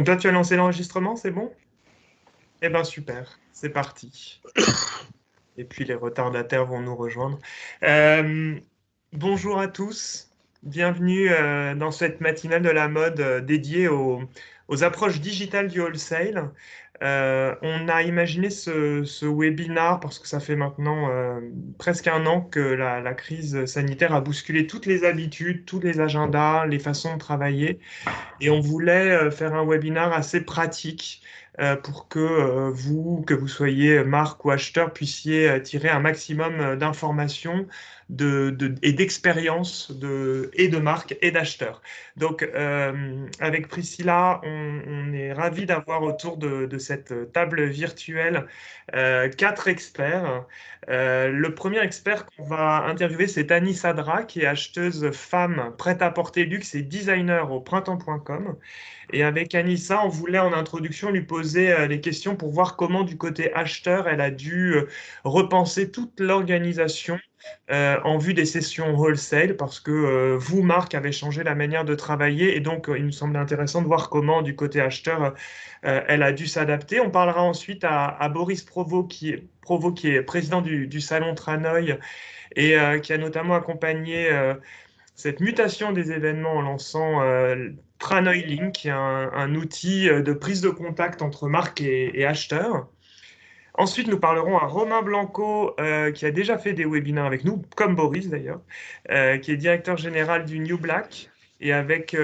Donc là, tu as lancé l'enregistrement, c'est bon? Eh bien, super, c'est parti. Et puis les retardataires vont nous rejoindre. Euh, Bonjour à tous, bienvenue dans cette matinale de la mode dédiée aux approches digitales du wholesale. On a imaginé ce webinar parce que ça fait maintenant presque un an que la crise sanitaire a bousculé toutes les habitudes, tous les agendas, les façons de travailler. Et on voulait faire un webinar assez pratique pour que vous soyez marque ou acheteur, puissiez tirer un maximum d'informations et d'expériences et de marque et d'acheteurs. Donc, avec Priscilla, on est ravis d'avoir autour de cette table virtuelle quatre experts. Le premier expert qu'on va interviewer, c'est Annie Sadra, qui est acheteuse femme prêt-à-porter luxe et designer au printemps.com. Et avec Anissa, on voulait en introduction lui poser les questions pour voir comment, du côté acheteur, elle a dû repenser toute l'organisation en vue des sessions wholesale, parce que vous, Marc, avez changé la manière de travailler. Et donc, il nous semblait intéressant de voir comment, du côté acheteur, elle a dû s'adapter. On parlera ensuite à Boris Provost, qui est président du salon Tranoï et qui a notamment accompagné cette mutation des événements en lançant Tranoï Link, qui est un outil de prise de contact entre marques et acheteurs. Ensuite, nous parlerons à Romain Blanco, qui a déjà fait des webinaires avec nous, comme Boris d'ailleurs, qui est directeur général du New Black. Et avec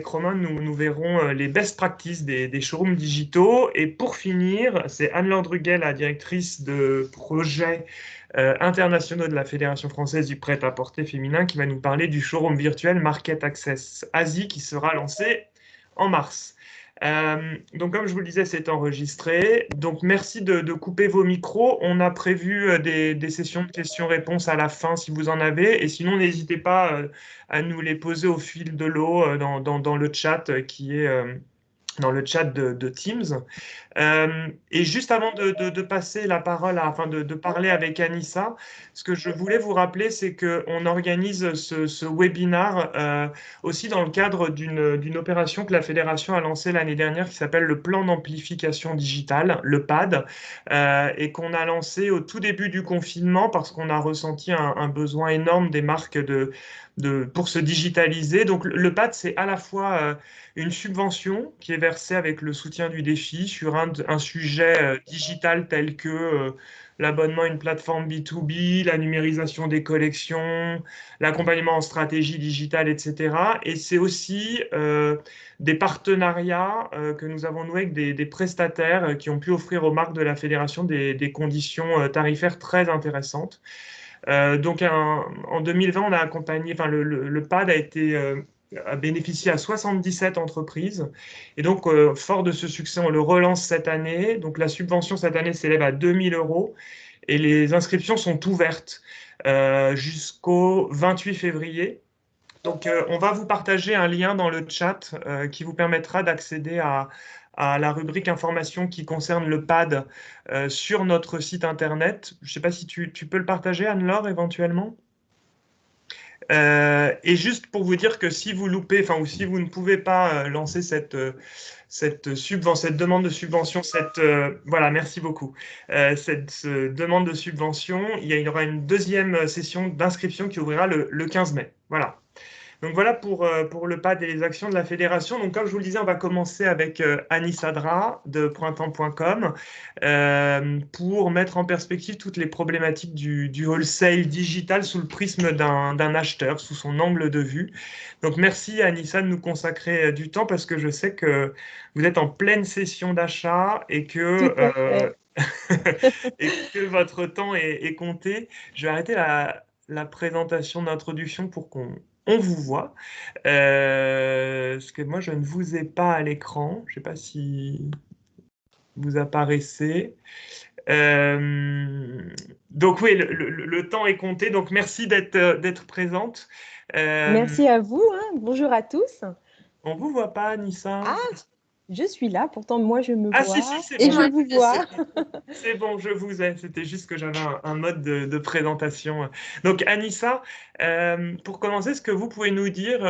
Romain, nous verrons les best practices des showrooms digitaux. Et pour finir, c'est Anne-Laure Druguet, la directrice de projet internationaux de la Fédération française du prêt-à-porter féminin, qui va nous parler du showroom virtuel Market Access Asie, qui sera lancé en mars. Donc, comme je vous le disais, c'est enregistré. Donc, merci de couper vos micros. On a prévu des sessions de questions-réponses à la fin si vous en avez. Et sinon, n'hésitez pas à nous les poser au fil de l'eau dans le chat qui est dans le chat de Teams. Et juste avant de passer la parole, enfin de parler avec Anissa, ce que je voulais vous rappeler, c'est qu'on organise ce webinar aussi dans le cadre d'une opération que la Fédération a lancée l'année dernière qui s'appelle le Plan d'amplification digitale, le PAD, et qu'on a lancé au tout début du confinement parce qu'on a ressenti un besoin énorme des marques pour se digitaliser. Donc le PAD, c'est à la fois une subvention qui est versée avec le soutien du défi sur un sujet digital tel que l'abonnement à une plateforme B2B, la numérisation des collections, l'accompagnement en stratégie digitale, etc. Et c'est aussi des partenariats que nous avons noués avec des prestataires qui ont pu offrir aux marques de la fédération des conditions tarifaires très intéressantes. Donc en 2020, on a accompagné, enfin le PAD a bénéficié à 77 entreprises. Et donc, fort de ce succès, on le relance cette année. Donc, la subvention cette année s'élève à 2000 euros et les inscriptions sont ouvertes jusqu'au 28 février. Donc, on va vous partager un lien dans le chat qui vous permettra d'accéder à la rubrique information qui concerne le PAD sur notre site internet. Je ne sais pas si tu peux le partager, Anne-Laure, éventuellement. Et juste pour vous dire que si vous loupez, enfin, ou si vous ne pouvez pas lancer cette demande de subvention, voilà, merci beaucoup. Cette demande de subvention, il y aura une deuxième session d'inscription qui ouvrira le 15 mai. Voilà. Donc voilà pour le PAD et les actions de la fédération. Donc comme je vous le disais, on va commencer avec Annie Sadra de printemps.com pour mettre en perspective toutes les problématiques du wholesale digital sous le prisme d'un acheteur, sous son angle de vue. Donc merci Anissa de nous consacrer du temps parce que je sais que vous êtes en pleine session d'achat et Tout que à fait. et que votre temps est compté. Je vais arrêter la présentation d'introduction pour qu'on vous voit. Parce que moi, je ne vous ai pas à l'écran. Je ne sais pas si vous apparaissez. Euh, donc oui, le temps est compté. Donc merci d'être présente. Euh, Merci à vous, hein. Bonjour à tous. on vous voit pas, Nissa? Ah, je suis là, pourtant moi je me Ah si, si, vois c'est et bon. je vous vois. C'est bon, je vous ai. C'était juste que j'avais un mode de présentation. Donc, Anissa, pour commencer, est-ce que vous pouvez nous dire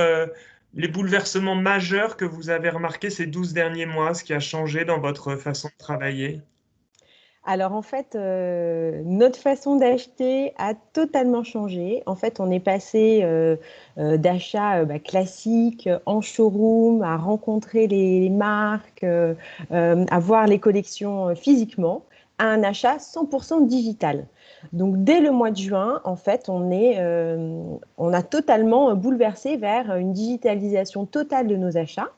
les bouleversements majeurs que vous avez remarqués ces 12 derniers mois, ce qui a changé dans votre façon de travailler? Alors en fait, notre façon d'acheter a totalement changé. En fait, on est passé d'achats classiques en showroom à rencontrer les marques, à voir les collections physiquement, à un achat 100% digital. Donc dès le mois de juin, en fait, on a totalement bouleversé vers une digitalisation totale de nos achats.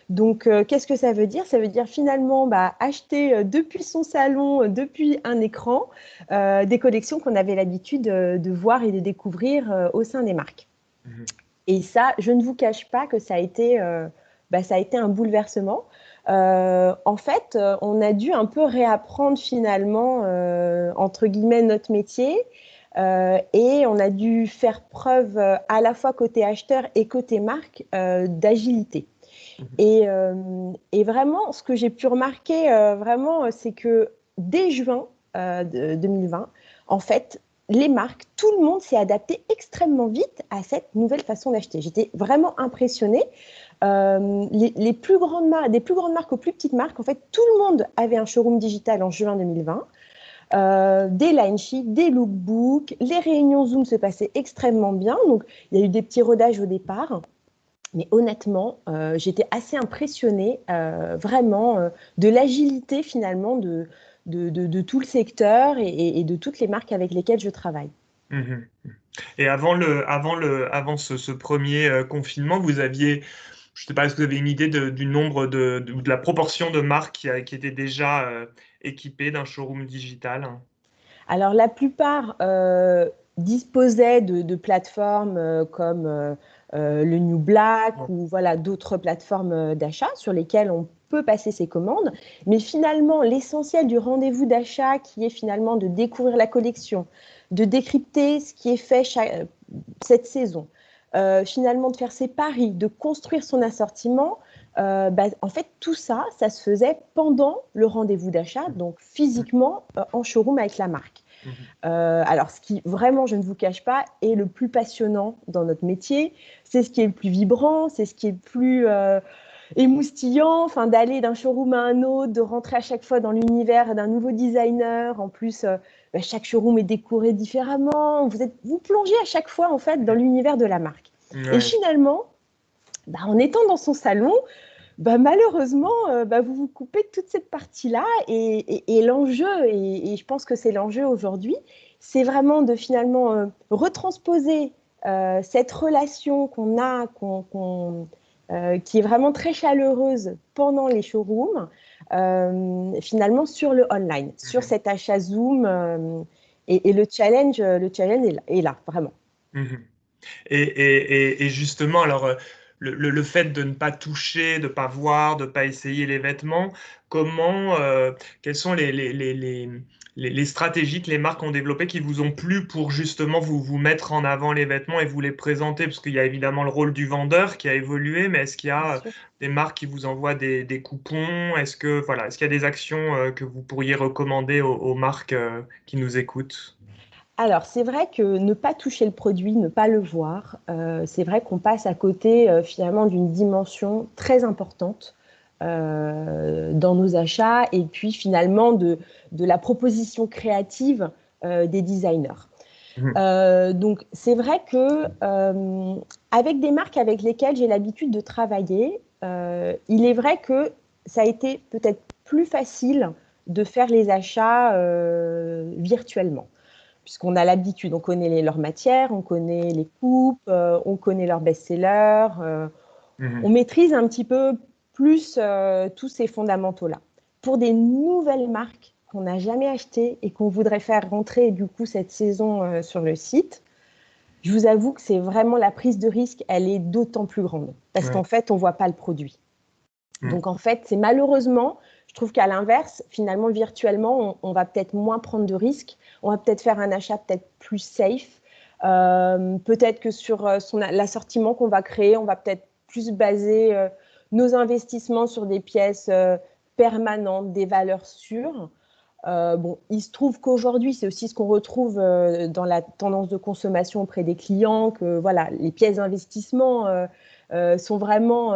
Donc, qu'est-ce que ça veut dire? Ça veut dire finalement acheter depuis son salon, depuis un écran, des collections qu'on avait l'habitude de voir et de découvrir au sein des marques. Mhm. Et ça, je ne vous cache pas que ça a été un bouleversement. En fait, on a dû un peu réapprendre finalement, entre guillemets, notre métier. Et on a dû faire preuve à la fois côté acheteur et côté marque d'agilité. Et vraiment, ce que j'ai pu remarquer, vraiment, c'est que dès juin 2020, en fait, les marques, tout le monde s'est adapté extrêmement vite à cette nouvelle façon d'acheter. J'étais vraiment impressionnée. Les plus grandes marques, des plus grandes marques aux plus petites marques, en fait, tout le monde avait un showroom digital en juin 2020. Des line sheets, des lookbooks, les réunions Zoom se passaient extrêmement bien. Donc, il y a eu des petits rodages au départ. Mais honnêtement, j'étais assez impressionnée vraiment de l'agilité finalement de tout le secteur et de toutes les marques avec lesquelles je travaille. Mhm. Et avant ce premier confinement, vous aviez, je ne sais pas, est-ce que vous avez une idée du nombre de la proportion de marques qui étaient déjà équipées d'un showroom digital? Alors la plupart disposaient de plateformes comme le New Black Ouais. ou voilà, d'autres plateformes d'achat sur lesquelles on peut passer ses commandes. Mais finalement, l'essentiel du rendez-vous d'achat qui est finalement de découvrir la collection, de décrypter ce qui est fait cette saison, finalement de faire ses paris, de construire son assortiment, en fait, tout ça, ça se faisait pendant le rendez-vous d'achat, donc physiquement en showroom avec la marque. Mhm. Alors, ce qui vraiment, je ne vous cache pas, est le plus passionnant dans notre métier, c'est ce qui est le plus vibrant, c'est ce qui est le plus émoustillant, enfin, d'aller d'un showroom à un autre, de rentrer à chaque fois dans l'univers d'un nouveau designer. En plus, chaque showroom est décoré différemment. Vous plongez à chaque fois en fait dans l'univers de la marque. Et Ouais. finalement, en étant dans son salon, malheureusement, vous vous coupez de toute cette partie-là et l'enjeu, et je pense que c'est l'enjeu aujourd'hui, c'est vraiment de finalement retransposer cette relation qu'on a, qui est vraiment très chaleureuse pendant les showrooms, finalement sur le online, sur Mhm. cet achat Zoom. Et le challenge est là, vraiment. Mhm. Et justement, alors, le fait de ne pas toucher, de ne pas voir, de ne pas essayer les vêtements, quelles sont les stratégies que les marques ont développées qui vous ont plu pour justement vous mettre en avant les vêtements et vous les présenter? Parce qu'il y a évidemment le rôle du vendeur qui a évolué, mais est-ce qu'il y Bien a sûr. des marques qui vous envoient des coupons? Est-ce qu'il y a des actions que vous pourriez recommander aux marques qui nous écoutent? Alors, c'est vrai que ne pas toucher le produit, ne pas le voir, c'est vrai qu'on passe à côté finalement d'une dimension très importante dans nos achats et puis finalement de la proposition créative des designers. Mhm. Donc, c'est vrai que avec des marques avec lesquelles j'ai l'habitude de travailler, il est vrai que ça a été peut-être plus facile de faire les achats virtuellement puisqu'on a l'habitude, on connaît leurs matières, on connaît les coupes, on connaît leurs best-sellers, on Mhm. maîtrise un petit peu plus tous ces fondamentaux-là. Pour des nouvelles marques qu'on n'a jamais achetées et qu'on voudrait faire rentrer du coup cette saison sur le site, je vous avoue que c'est vraiment la prise de risque, elle est d'autant plus grande parce qu'en Ouais. fait, on ne voit pas le produit. Mhm. Donc en fait, c'est malheureusement, je trouve qu'à l'inverse, finalement, virtuellement, on va peut-être moins prendre de risques, on va peut-être faire un achat peut-être plus safe. Peut-être que sur l'assortiment qu'on va créer, on va peut-être plus baser nos investissements sur des pièces permanentes, des valeurs sûres. Bon, il se trouve qu'aujourd'hui, c'est aussi ce qu'on retrouve dans la tendance de consommation auprès des clients, que voilà, les pièces d'investissement sont vraiment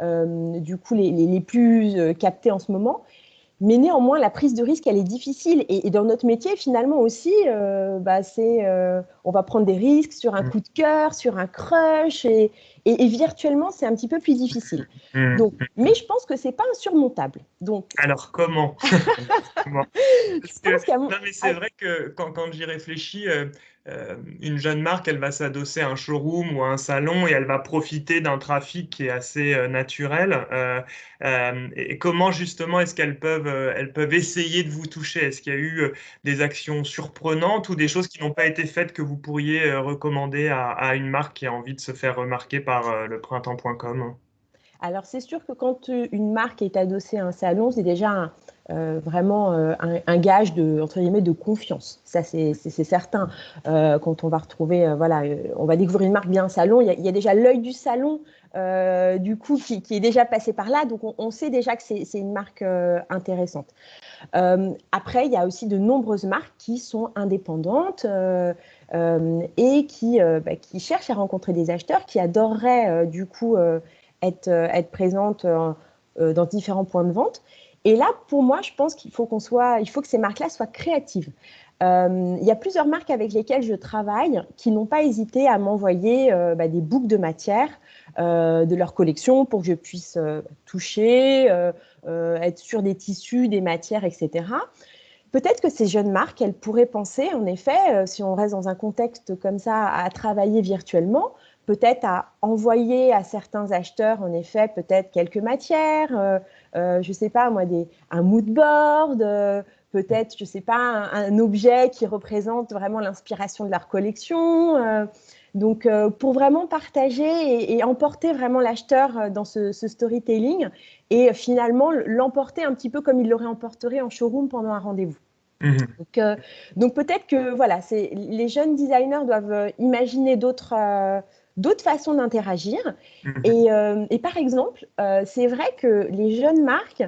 du coup les plus captées en ce moment. Mais néanmoins, la prise de risque, elle est difficile. Et dans notre métier, finalement aussi, on va prendre des risques sur un coup de cœur, sur un crush. Et virtuellement, c'est un petit peu plus difficile. Donc, mais je pense que ce n'est pas insurmontable. Donc, Alors, comment? Comment? je Parce que, pense qu'à non, mais c'est vrai que quand j'y réfléchis, une jeune marque, elle va s'adosser à un showroom ou à un salon et elle va profiter d'un trafic qui est assez naturel. Et comment justement est-ce elles peuvent essayer de vous toucher? Est-ce qu'il y a eu des actions surprenantes ou des choses qui n'ont pas été faites que vous pourriez recommander à une marque qui a envie de se faire remarquer par le printemps.com? Alors, c'est sûr que quand une marque est adossée à un salon, c'est déjà vraiment un gage entre guillemets, de confiance. Ça, c'est certain. Quand on va retrouver, on va découvrir une marque via un salon, il y a déjà l'œil du salon, du coup, qui est déjà passé par là. Donc, on sait déjà que c'est une marque intéressante. Après, il y a aussi de nombreuses marques qui sont indépendantes et qui cherchent à rencontrer des acheteurs qui adoreraient, du coup, être présente dans différents points de vente. Et là, pour moi, je pense qu'il faut il faut que ces marques-là soient créatives. Il y a plusieurs marques avec lesquelles je travaille qui n'ont pas hésité à m'envoyer des books de matière de leur collection pour que je puisse toucher, être sur des tissus, des matières, etc. Peut-être que ces jeunes marques, elles pourraient penser, en effet, si on reste dans un contexte comme ça, à travailler virtuellement, peut-être à envoyer à certains acheteurs, en effet, peut-être quelques matières, je ne sais pas moi, un mood board, peut-être, je ne sais pas, un objet qui représente vraiment l'inspiration de leur collection. Donc, pour vraiment partager et emporter vraiment l'acheteur dans ce storytelling et finalement l'emporter un petit peu comme il l'aurait emporté en showroom pendant un rendez-vous. Mhm. Donc peut-être que voilà, les jeunes designers doivent imaginer d'autres façons d'interagir. Mhm. Et par exemple, c'est vrai que les jeunes marques,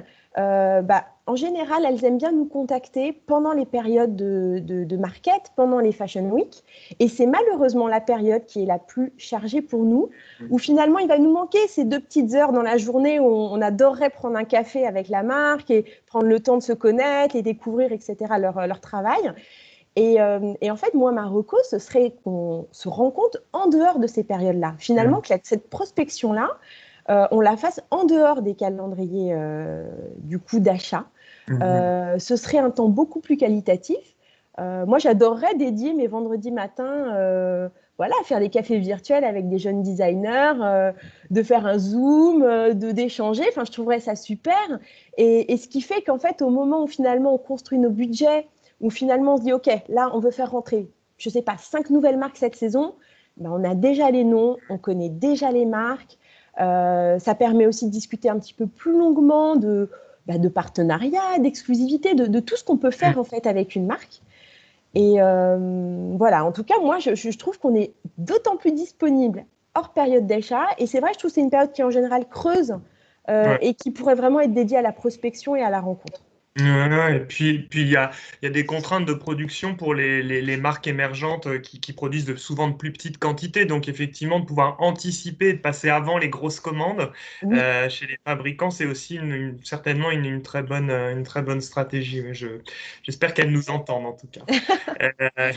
en général, elles aiment bien nous contacter pendant les périodes de market, pendant les Fashion Week. Et c'est malheureusement la période qui est la plus chargée pour nous, où finalement, il va nous manquer ces 2 petites heures dans la journée où on adorerait prendre un café avec la marque et prendre le temps de se connaître et découvrir, etc., leur travail. Et en fait, moi, ma reco, ce serait qu'on se rencontre en dehors de ces périodes-là. Finalement, que cette prospection-là, on la fasse en dehors des calendriers du coup d'achat. Mhm. Ce serait un temps beaucoup plus qualitatif. Moi, j'adorerais dédier mes vendredis matins voilà, à faire des cafés virtuels avec des jeunes designers, de faire un Zoom, d'échanger. Enfin, je trouverais ça super. Et ce qui fait qu'en fait, au moment où finalement on construit nos budgets, où finalement on se dit, OK, là, on veut faire rentrer, je ne sais pas, 5 nouvelles marques cette saison, ben, on a déjà les noms, on connaît déjà les marques. Ça permet aussi de discuter un petit peu plus longuement de partenariat, d'exclusivité, de tout ce qu'on peut faire en fait avec une marque. Et voilà, en tout cas, moi, je trouve qu'on est d'autant plus disponible hors période d'achat. Et c'est vrai, je trouve que c'est une période qui, en général, creuse Ouais. et qui pourrait vraiment être dédiée à la prospection et à la rencontre. Ouais, et puis il y a des contraintes de production pour les marques émergentes qui produisent souvent de plus petites quantités. Donc, effectivement, de pouvoir anticiper, de passer avant les grosses commandes Oui. chez les fabricants, c'est aussi certainement une très bonne stratégie. Mais j'espère qu'elles nous entendent en tout cas. Euh,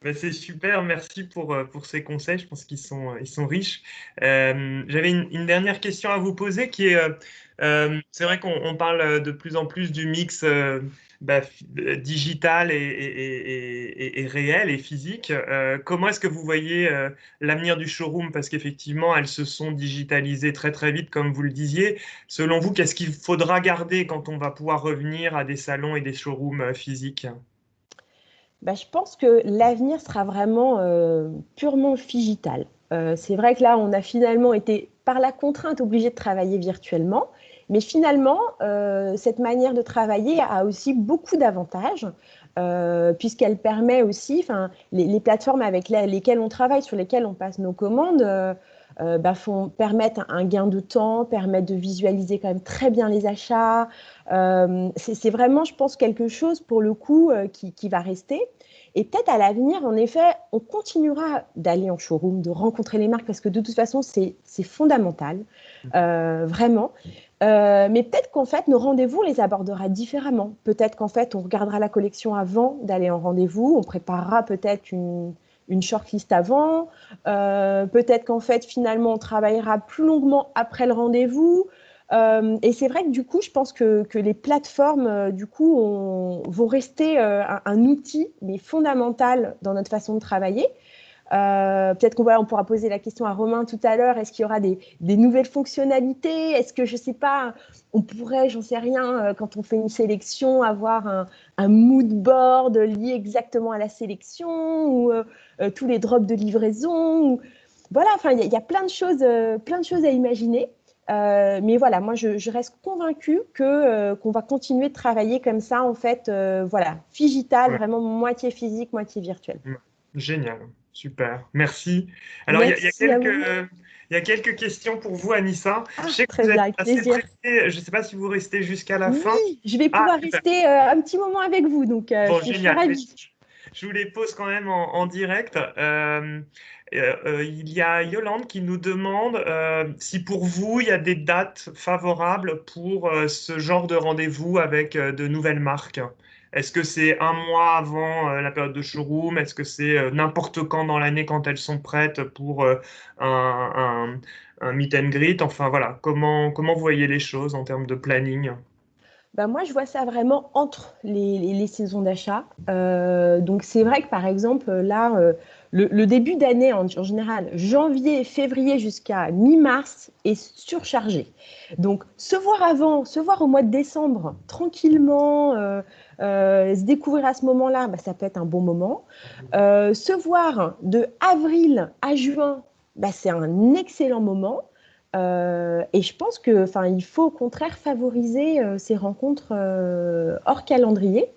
Ben, c'est super, merci pour ces conseils, je pense ils sont riches. J'avais une dernière question à vous poser qui est, c'est vrai qu'on parle de plus en plus du mix digital et réel et physique. Comment est-ce que vous voyez l'avenir du showroom? Parce qu'effectivement, elles se sont digitalisées très très vite, comme vous le disiez. Selon vous, qu'est-ce qu'il faudra garder quand on va pouvoir revenir à des salons et des showrooms physiques? Bah, je pense que l'avenir sera vraiment purement digital. C'est vrai que là, on a finalement été, par la contrainte, obligé de travailler virtuellement. Mais finalement, cette manière de travailler a aussi beaucoup d'avantages, puisqu'elle permet aussi, enfin, les plateformes avec lesquelles on travaille, sur lesquelles on passe nos commandes, permettent un gain de temps, permettent de visualiser quand même très bien les achats. C'est vraiment, je pense, quelque chose pour le coup qui va rester. Et peut-être à l'avenir, en effet, on continuera d'aller en showroom, de rencontrer les marques, parce que de toute façon, c'est fondamental, vraiment. Mais peut-être qu'en fait, nos rendez-vous, on les abordera différemment. Peut-être qu'en fait, on regardera la collection avant d'aller en rendez-vous, on préparera peut-être une shortlist avant, peut-être qu'en fait, finalement, on travaillera plus longuement après le rendez-vous. Et c'est vrai que du coup, je pense que les plateformes, du coup, vont rester un outil, mais fondamental dans notre façon de travailler. Peut-être qu'on pourra poser la question à Romain tout à l'heure, est-ce qu'il y aura des nouvelles fonctionnalités? Est-ce que, je ne sais pas, on pourrait, j'en sais rien, quand on fait une sélection, avoir un mood board lié exactement à la sélection, ou tous les drops de livraison, voilà, enfin, il y a plein de choses à imaginer. Mais voilà, moi, je reste convaincue qu'on va continuer de travailler comme ça, en fait, voilà, Figital, Ouais. vraiment moitié physique, moitié virtuel. Génial, super, merci. Alors, Merci à vous. il y a quelques questions pour vous, Anissa. Je Ah, sais que très vous bien, êtes avec assez plaisir. pressé. Je ne sais pas si vous restez jusqu'à la Oui, fin. je vais Ah, pouvoir super. rester un petit moment avec vous, donc Bon, je suis génial. Mais ravie. je vous les pose quand même en direct. Il y a Yolande qui nous demande si pour vous, il y a des dates favorables pour ce genre de rendez-vous avec de nouvelles marques. Est-ce que c'est un mois avant la période de showroom? Est-ce que c'est n'importe quand dans l'année quand elles sont prêtes pour un meet and greet? Enfin voilà, comment vous voyez les choses en termes de planning? Bah, moi, je vois ça vraiment entre les saisons d'achat. Donc, c'est vrai que par exemple, là, le début d'année en général, janvier, février jusqu'à mi-mars, est surchargé. Donc, se voir avant, se voir au mois de décembre, tranquillement, se découvrir à ce moment-là, bah, ça peut être un bon moment. Se voir de avril à juin, bah, c'est un excellent moment. Et je pense que, enfin, il faut au contraire favoriser ces rencontres hors calendrier.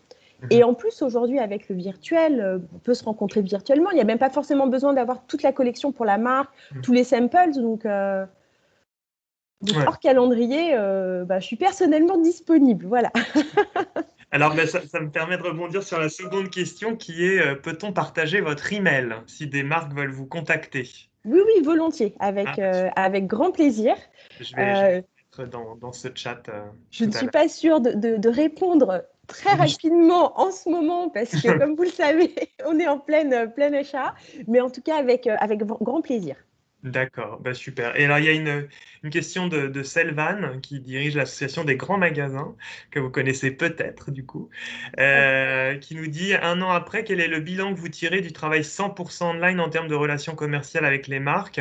Et Mhm. en plus, aujourd'hui, avec le virtuel, on peut se rencontrer virtuellement. Il n'y a même pas forcément besoin d'avoir toute la collection pour la marque, tous les samples. Donc Ouais. hors calendrier, bah, je suis personnellement disponible. Voilà. Alors, ben, ça me permet de rebondir sur la seconde question qui est peut-on partager votre email si des marques veulent vous contacter? Oui, oui, volontiers, Ah, avec grand plaisir. je vais Euh, le mettre dans ce chat Je tout ne à suis l'heure. pas sûre de répondre très Oui. rapidement en ce moment parce que, comme vous le savez, on est en plein achat, mais en tout cas avec grand plaisir. D'accord, bah super. Et alors, il y a une question de Selvan qui dirige l'association des grands magasins, que vous connaissez peut-être du coup, qui nous dit, un an après, quel est le bilan que vous tirez du travail 100% online en termes de relations commerciales avec les marques?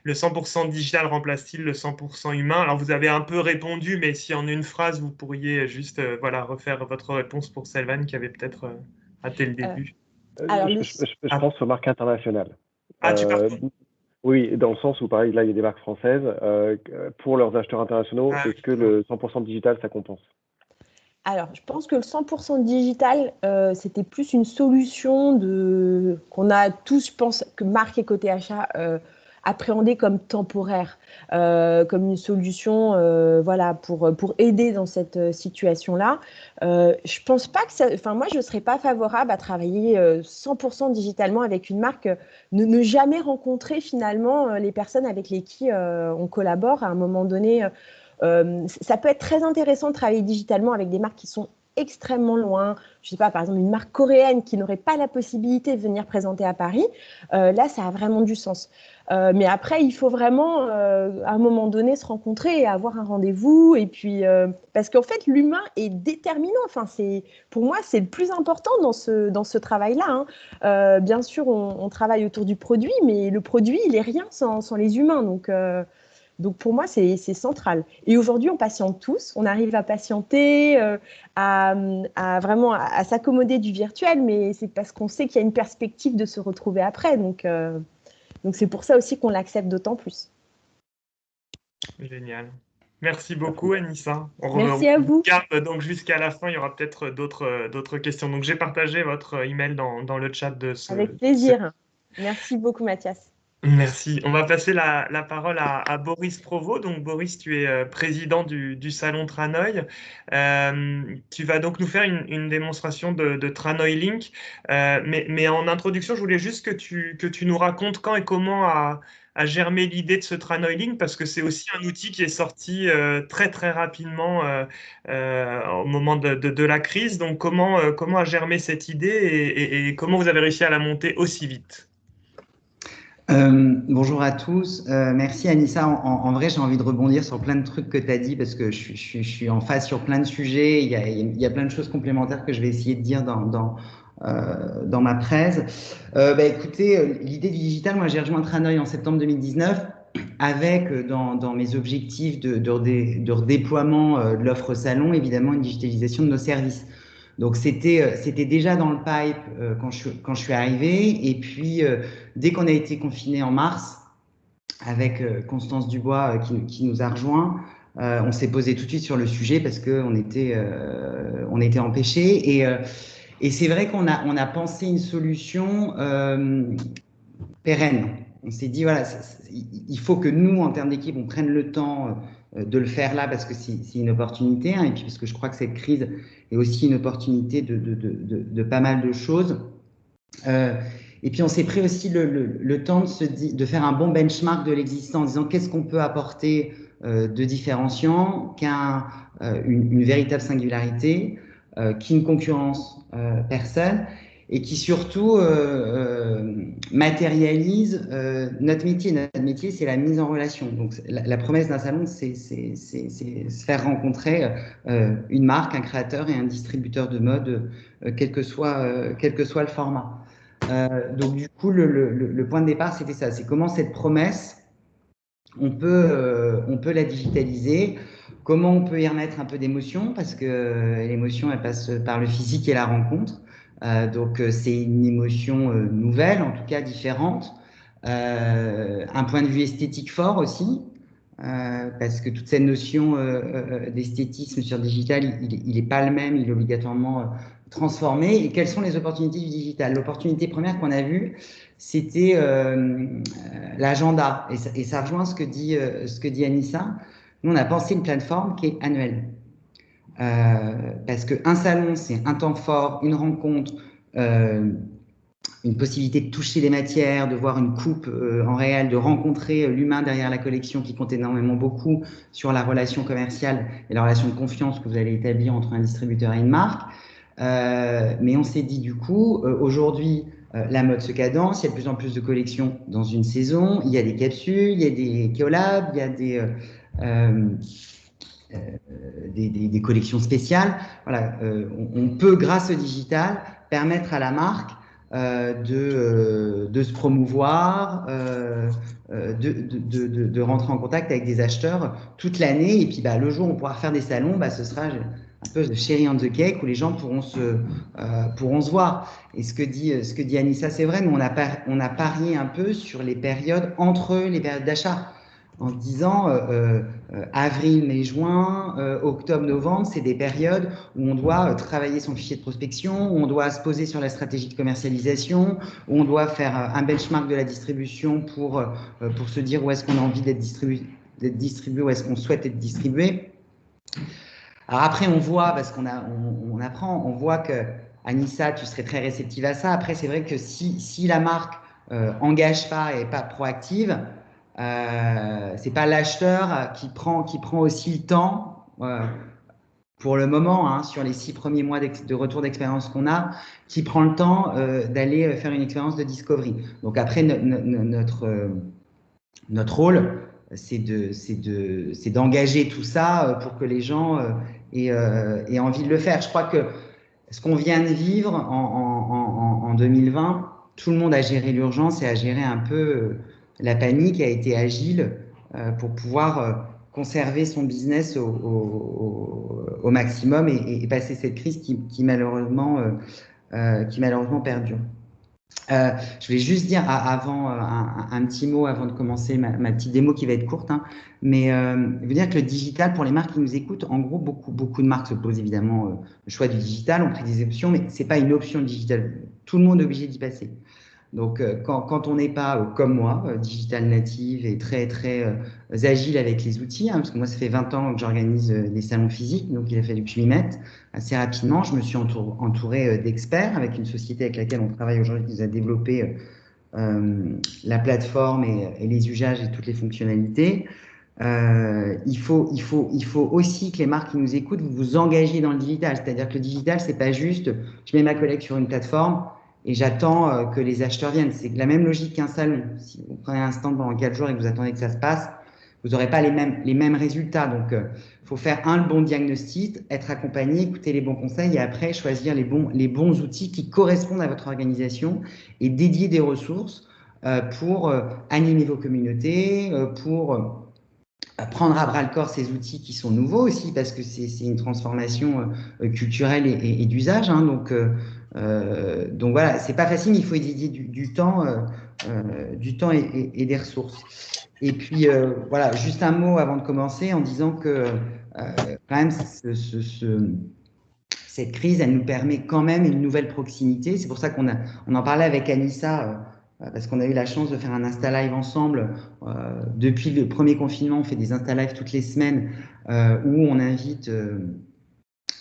Le 100% digital remplace-t-il le 100% humain? Alors, vous avez un peu répondu, mais si en une phrase, vous pourriez juste voilà, refaire votre réponse pour Selvan qui avait peut-être raté le Euh, début. alors, Je Ah, pense aux marques internationales. tu pars. Euh, oui, dans le sens où, pareil, là, il y a des marques françaises. Pour leurs acheteurs internationaux, Ah, est-ce que le 100% digital, ça compense? alors, je pense que le 100% digital, c'était plus une solution qu'on a tous, je pense, que marque et côté achat, appréhendé comme temporaire, comme une solution voilà, pour aider dans cette situation-là. Je pense pas que ça. Enfin, moi, je ne serais pas favorable à travailler 100% digitalement avec une marque, ne jamais rencontrer finalement les personnes avec lesquelles on collabore à un moment donné. Ça peut être très intéressant de travailler digitalement avec des marques qui sont extrêmement loin. Je ne sais pas, par exemple, une marque coréenne qui n'aurait pas la possibilité de venir présenter à Paris. Là, ça a vraiment du sens. Mais après, il faut vraiment, à un moment donné, se rencontrer et avoir un rendez-vous. Et puis, parce qu'en fait, l'humain est déterminant. Enfin, pour moi, c'est le plus important dans ce travail-là, hein. Bien sûr, on travaille autour du produit, mais le produit, il est rien sans les humains. Donc pour moi, c'est central. Et aujourd'hui, on patiente tous. On arrive à patienter, à vraiment à s'accommoder du virtuel, mais c'est parce qu'on sait qu'il y a une perspective de se retrouver après. Donc c'est pour ça aussi qu'on l'accepte d'autant plus. Génial. Merci beaucoup, Merci. Anissa. On Merci à vous vous. garde donc jusqu'à la fin. Il y aura peut-être d'autres questions. Donc, j'ai partagé votre email dans le chat de Avec plaisir. Merci beaucoup, Mathias. Merci. On va passer la parole à Boris Provost. Donc, Boris, tu es président du Salon Tranoï. Tu vas donc nous faire une démonstration de Tranoï Link. Mais en introduction, je voulais juste que tu nous racontes quand et comment a germé l'idée de ce Tranoï Link, parce que c'est aussi un outil qui est sorti très, très rapidement au moment de la crise. Donc, comment a germé cette idée et comment vous avez réussi à la monter aussi vite? Bonjour à tous. Merci Anissa. En vrai, j'ai envie de rebondir sur plein de trucs que tu as dit parce que je suis en phase sur plein de sujets. Il y a plein de choses complémentaires que je vais essayer de dire dans ma presse. Écoutez, l'idée du digital, moi j'ai rejoint Tranoï en septembre 2019 avec dans mes objectifs de redéploiement de l'offre salon, évidemment une digitalisation de nos services. Donc c'était déjà dans le pipe quand je suis arrivé. Et puis dès qu'on a été confiné en mars, avec Constance Dubois qui nous a rejoints, on s'est posé tout de suite sur le sujet parce qu'on était empêchés. Et c'est vrai qu'on a pensé une solution pérenne. On s'est dit, voilà, il faut que nous, en termes d'équipe, on prenne le temps de le faire là parce que c'est une opportunité, hein, et puis parce que je crois que cette crise est aussi une opportunité de pas mal de choses. Et puis on s'est pris aussi le temps de faire un bon benchmark de l'existant en disant qu'est-ce qu'on peut apporter de différenciant, une véritable singularité, qui ne concurrence personne et qui surtout matérialise notre métier. Notre métier, c'est la mise en relation. Donc la promesse d'un salon, c'est se faire rencontrer une marque, un créateur et un distributeur de mode, quel que soit le format. Donc du coup, le point de départ, c'était ça. C'est comment cette promesse, on peut la digitaliser. Comment on peut y remettre un peu d'émotion, parce que l'émotion, elle passe par le physique et la rencontre. Donc c'est une émotion nouvelle, en tout cas différente. Un point de vue esthétique fort aussi, parce que toute cette notion d'esthétisme sur digital, il n'est pas le même, il est obligatoirement transformé. Et quelles sont les opportunités du digital? L'opportunité première qu'on a vue, c'était l'agenda. Et ça rejoint ce que dit Anissa. Nous, on a pensé une plateforme qui est annuelle. Parce qu'un salon, c'est un temps fort, une rencontre, une possibilité de toucher les matières, de voir une coupe en réel, de rencontrer l'humain derrière la collection qui compte énormément beaucoup sur la relation commerciale et la relation de confiance que vous allez établir entre un distributeur et une marque. Mais on s'est dit du coup, aujourd'hui, la mode se cadence, il y a de plus en plus de collections dans une saison, il y a des capsules, il y a des collabs, il y a des collections spéciales. Voilà, on peut, grâce au digital, permettre à la marque de se promouvoir, de rentrer en contact avec des acheteurs toute l'année. Et puis le jour où on pourra faire des salons, ce sera un peu de cherry on the cake où les gens pourront se voir. Et ce que dit Anissa, c'est vrai, nous on a parié un peu sur les périodes entre les périodes d'achat, en se disant avril, mai, juin, octobre, novembre, c'est des périodes où on doit travailler son fichier de prospection, où on doit se poser sur la stratégie de commercialisation, où on doit faire un benchmark de la distribution pour se dire où est-ce qu'on a envie d'être distribué, où est-ce qu'on souhaite être distribué. Alors après, on voit, parce qu'on apprend, on voit que Anissa, tu serais très réceptive à ça. Après, c'est vrai que si la marque engage pas et n'est pas proactive, c'est pas l'acheteur qui prend aussi le temps pour le moment, sur les 6 premiers mois de retour d'expérience qu'on a, qui prend le temps d'aller faire une expérience de discovery. Donc après, notre rôle, c'est d'engager tout ça pour que les gens aient envie de le faire. Je crois que ce qu'on vient de vivre en 2020, tout le monde a géré l'urgence et a géré un peu la panique, a été agile pour pouvoir conserver son business au maximum et passer cette crise qui malheureusement perdure. Je vais juste dire avant un petit mot avant de commencer ma petite démo qui va être courte, mais je veux dire que le digital, pour les marques qui nous écoutent, en gros, beaucoup de marques se posent évidemment le choix du digital, ont pris des options, mais ce n'est pas une option digitale. Tout le monde est obligé d'y passer. Donc, quand on n'est pas, comme moi, digital native et très, très agile avec les outils, hein, parce que moi, ça fait 20 ans que j'organise des salons physiques, donc il a fallu que je m'y mette assez rapidement. Je me suis entouré d'experts avec une société avec laquelle on travaille aujourd'hui qui nous a développé la plateforme et les usages et toutes les fonctionnalités. Il faut aussi que les marques qui nous écoutent, vous vous engagez dans le digital. C'est-à-dire que le digital, c'est pas juste je mets ma collègue sur une plateforme et j'attends que les acheteurs viennent. C'est la même logique qu'un salon. Si vous prenez un stand pendant 4 jours et que vous attendez que ça se passe, vous n'aurez pas les mêmes résultats. Donc, il faut faire le bon diagnostic, être accompagné, écouter les bons conseils et après choisir les bons outils qui correspondent à votre organisation et dédier des ressources pour animer vos communautés, pour prendre à bras le corps ces outils qui sont nouveaux aussi parce que c'est une transformation culturelle et d'usage. Hein, donc voilà, c'est pas facile, mais il faut dédier du temps et des ressources. Et puis voilà, juste un mot avant de commencer en disant que quand même cette crise, elle nous permet quand même une nouvelle proximité. C'est pour ça qu'on en parlait avec Anissa. Parce qu'on a eu la chance de faire un Insta Live ensemble. Depuis le premier confinement, on fait des Insta Live toutes les semaines où on invite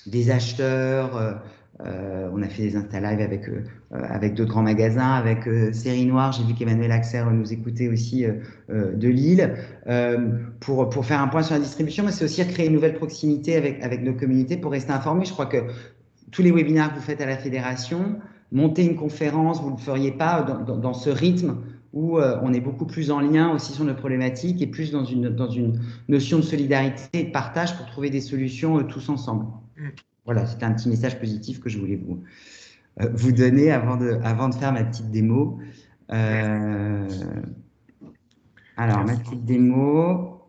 des acheteurs. On a fait des Insta Live avec d'autres grands magasins, avec Série Noire. J'ai vu qu'Emmanuel Axer nous écoutait aussi de Lille pour faire un point sur la distribution, mais c'est aussi de créer une nouvelle proximité avec nos communautés pour rester informés. Je crois que tous les webinaires que vous faites à la fédération, monter une conférence, vous ne le feriez pas dans ce rythme où on est beaucoup plus en lien aussi sur nos problématiques et plus dans une notion de solidarité et de partage pour trouver des solutions tous ensemble. Voilà, c'était un petit message positif que je voulais vous donner avant de faire ma petite démo. Alors, ma petite démo,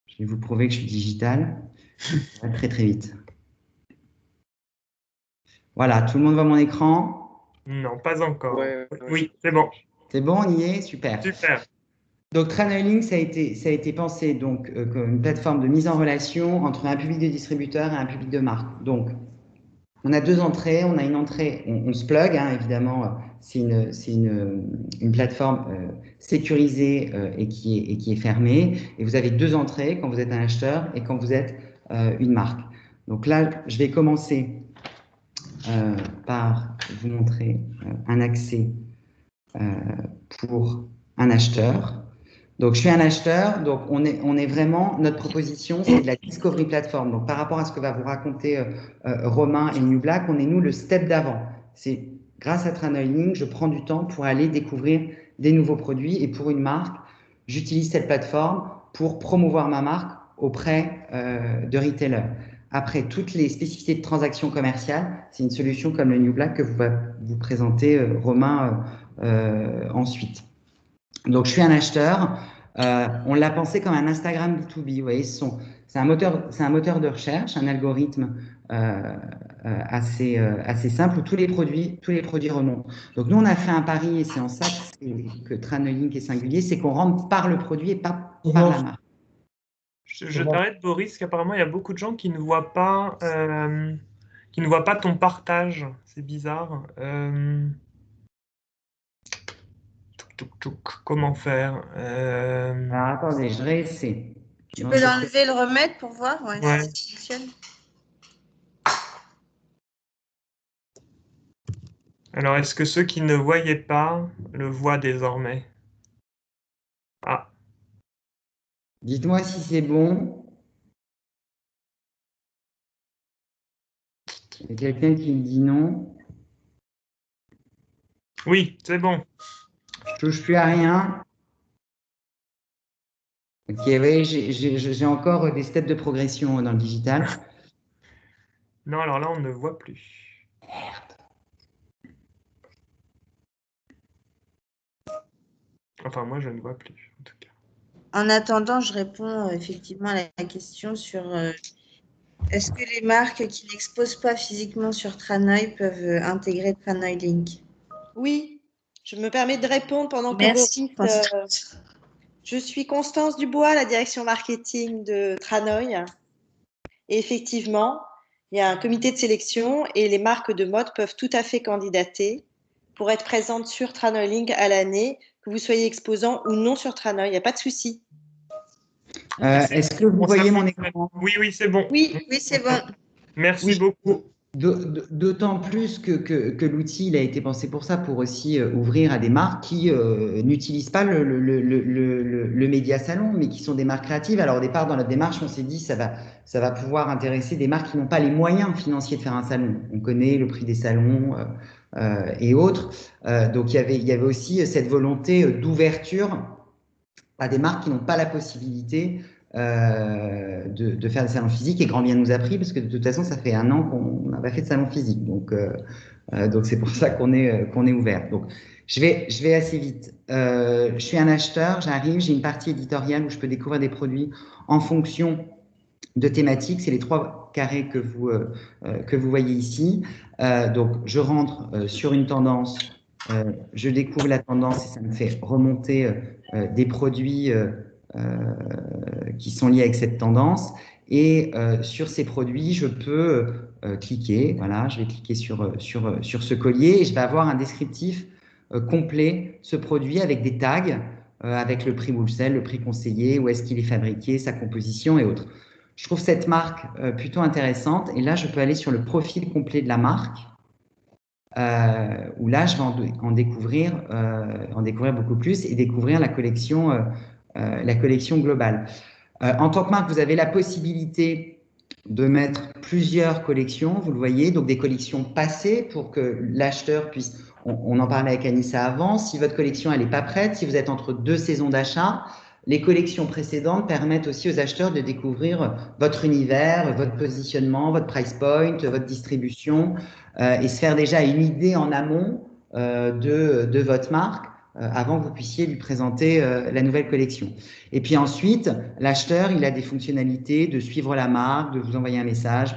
je vais vous prouver que je suis digital. Ça va très, très vite. Voilà, tout le monde voit mon écran? Non, pas encore. Ouais. Oui, c'est bon. C'est bon, on y est? Super. Super. Donc, Tranoiling, ça a été pensé donc, comme une plateforme de mise en relation entre un public de distributeurs et un public de marque. Donc, on a 2 entrées. On a une entrée, on se plug, hein, évidemment, c'est une plateforme sécurisée et qui est fermée. Et vous avez 2 entrées quand vous êtes un acheteur et quand vous êtes une marque. Donc là, je vais commencer par vous montrer un accès pour un acheteur. Donc, je suis un acheteur, donc on est vraiment, notre proposition, c'est de la Discovery Platform. Donc, par rapport à ce que va vous raconter Romain et New Black, on est nous le step d'avant. C'est grâce à Tranoiling, je prends du temps pour aller découvrir des nouveaux produits et pour une marque, j'utilise cette plateforme pour promouvoir ma marque auprès de retailers. Après, toutes les spécificités de transactions commerciales, c'est une solution comme le New Black que va vous présenter Romain ensuite. Donc, je suis un acheteur. On l'a pensé comme un Instagram B2B. Vous voyez, c'est un moteur de recherche, un algorithme assez simple où tous les produits remontent. Donc, nous, on a fait un pari et c'est en ça que Tranoiling est singulier, c'est qu'on rentre par le produit et pas par la marque. Je t'arrête, Boris, qu'apparemment, il y a beaucoup de gens qui ne voient pas, ton partage. C'est bizarre. Comment faire Alors, attendez, je réessaie. Tu peux l'enlever, le remettre pour voir si ça fonctionne. Alors, est-ce que ceux qui ne voyaient pas le voient désormais? Ah. Dites-moi si c'est bon. Il y a quelqu'un qui me dit non. Oui, c'est bon. Je touche plus à rien. Ok, oui, j'ai encore des steps de progression dans le digital. Non, alors là, on ne voit plus. Merde. Enfin, moi, je ne vois plus, en tout cas. En attendant, je réponds effectivement à la question sur est-ce que les marques qui n'exposent pas physiquement sur Tranoï peuvent intégrer Tranoiling? Oui, je me permets de répondre pendant que Merci. Boris, je suis Constance Dubois, la direction marketing de Tranoï. Et effectivement, il y a un comité de sélection et les marques de mode peuvent tout à fait candidater pour être présentes sur Tranoï à l'année, que vous soyez exposant ou non sur Tranoï, il n'y a pas de souci. Est-ce que vous Bon, ça voyez mon fait- écran? Oui, oui, c'est bon. Oui, c'est bon. Merci Oui. beaucoup. D'autant plus que l'outil il a été pensé pour ça, pour aussi ouvrir à des marques qui n'utilisent pas le média salon, mais qui sont des marques créatives. Alors au départ, dans notre démarche, on s'est dit ça va pouvoir intéresser des marques qui n'ont pas les moyens financiers de faire un salon. On connaît le prix des salons et autres. Donc il y avait aussi cette volonté d'ouverture à des marques qui n'ont pas la possibilité de faire des salons physiques, et grand bien nous a pris, parce que de toute façon, ça fait 1 an qu'on n'a pas fait de salon physique. Donc c'est pour ça qu'on est ouvert. Donc, je vais assez vite. Je suis un acheteur, j'arrive, j'ai une partie éditoriale où je peux découvrir des produits en fonction de thématiques. C'est les 3 carrés que vous voyez ici. Donc, je rentre sur une tendance, je découvre la tendance et ça me fait remonter des produits qui sont liés avec cette tendance. Et sur ces produits, je peux cliquer. Voilà, je vais cliquer sur ce collier et je vais avoir un descriptif complet, ce produit avec des tags, avec le prix Wholesale, le prix conseillé, où est-ce qu'il est fabriqué, sa composition et autres. Je trouve cette marque plutôt intéressante. Et là, je peux aller sur le profil complet de la marque, où là, je vais en découvrir beaucoup plus et découvrir la collection globale. En tant que marque, vous avez la possibilité de mettre plusieurs collections, vous le voyez, donc des collections passées pour que l'acheteur puisse, on en parlait avec Anissa avant, si votre collection elle n'est pas prête, si vous êtes entre 2 saisons d'achat, les collections précédentes permettent aussi aux acheteurs de découvrir votre univers, votre positionnement, votre price point, votre distribution, et se faire déjà une idée en amont de votre marque avant que vous puissiez lui présenter la nouvelle collection. Et puis ensuite, l'acheteur, il a des fonctionnalités de suivre la marque, de vous envoyer un message,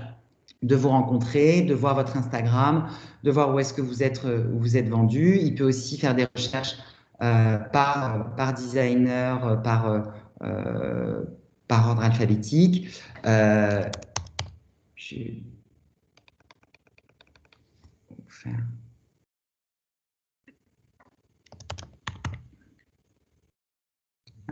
de vous rencontrer, de voir votre Instagram, de voir où est-ce que vous êtes vendu. Il peut aussi faire des recherches par designer, par ordre alphabétique. Je vais faire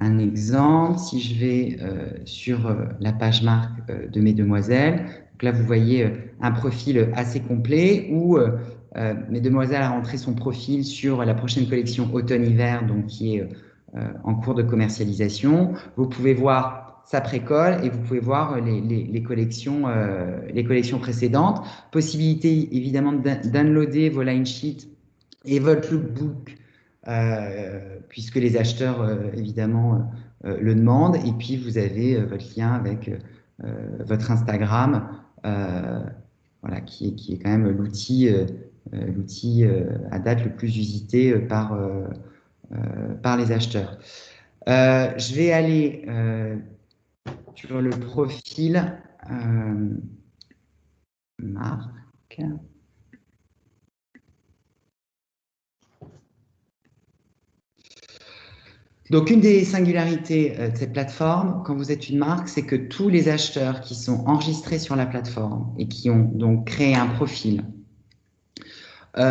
un exemple. Si je vais sur la page marque de Mesdemoiselles, donc là vous voyez un profil assez complet où Mesdemoiselles a rentré son profil sur la prochaine collection automne-hiver, donc qui est en cours de commercialisation. Vous pouvez voir sa précolle et vous pouvez voir les collections précédentes. Possibilité évidemment de downloader vos line sheets et votre lookbook, puisque les acheteurs évidemment le demandent. Et puis vous avez votre lien avec votre Instagram, voilà, qui est quand même l'outil à date le plus usité par les acheteurs. Je vais aller sur le profil marque. Donc, une des singularités de cette plateforme, quand vous êtes une marque, c'est que tous les acheteurs qui sont enregistrés sur la plateforme et qui ont donc créé un profil, on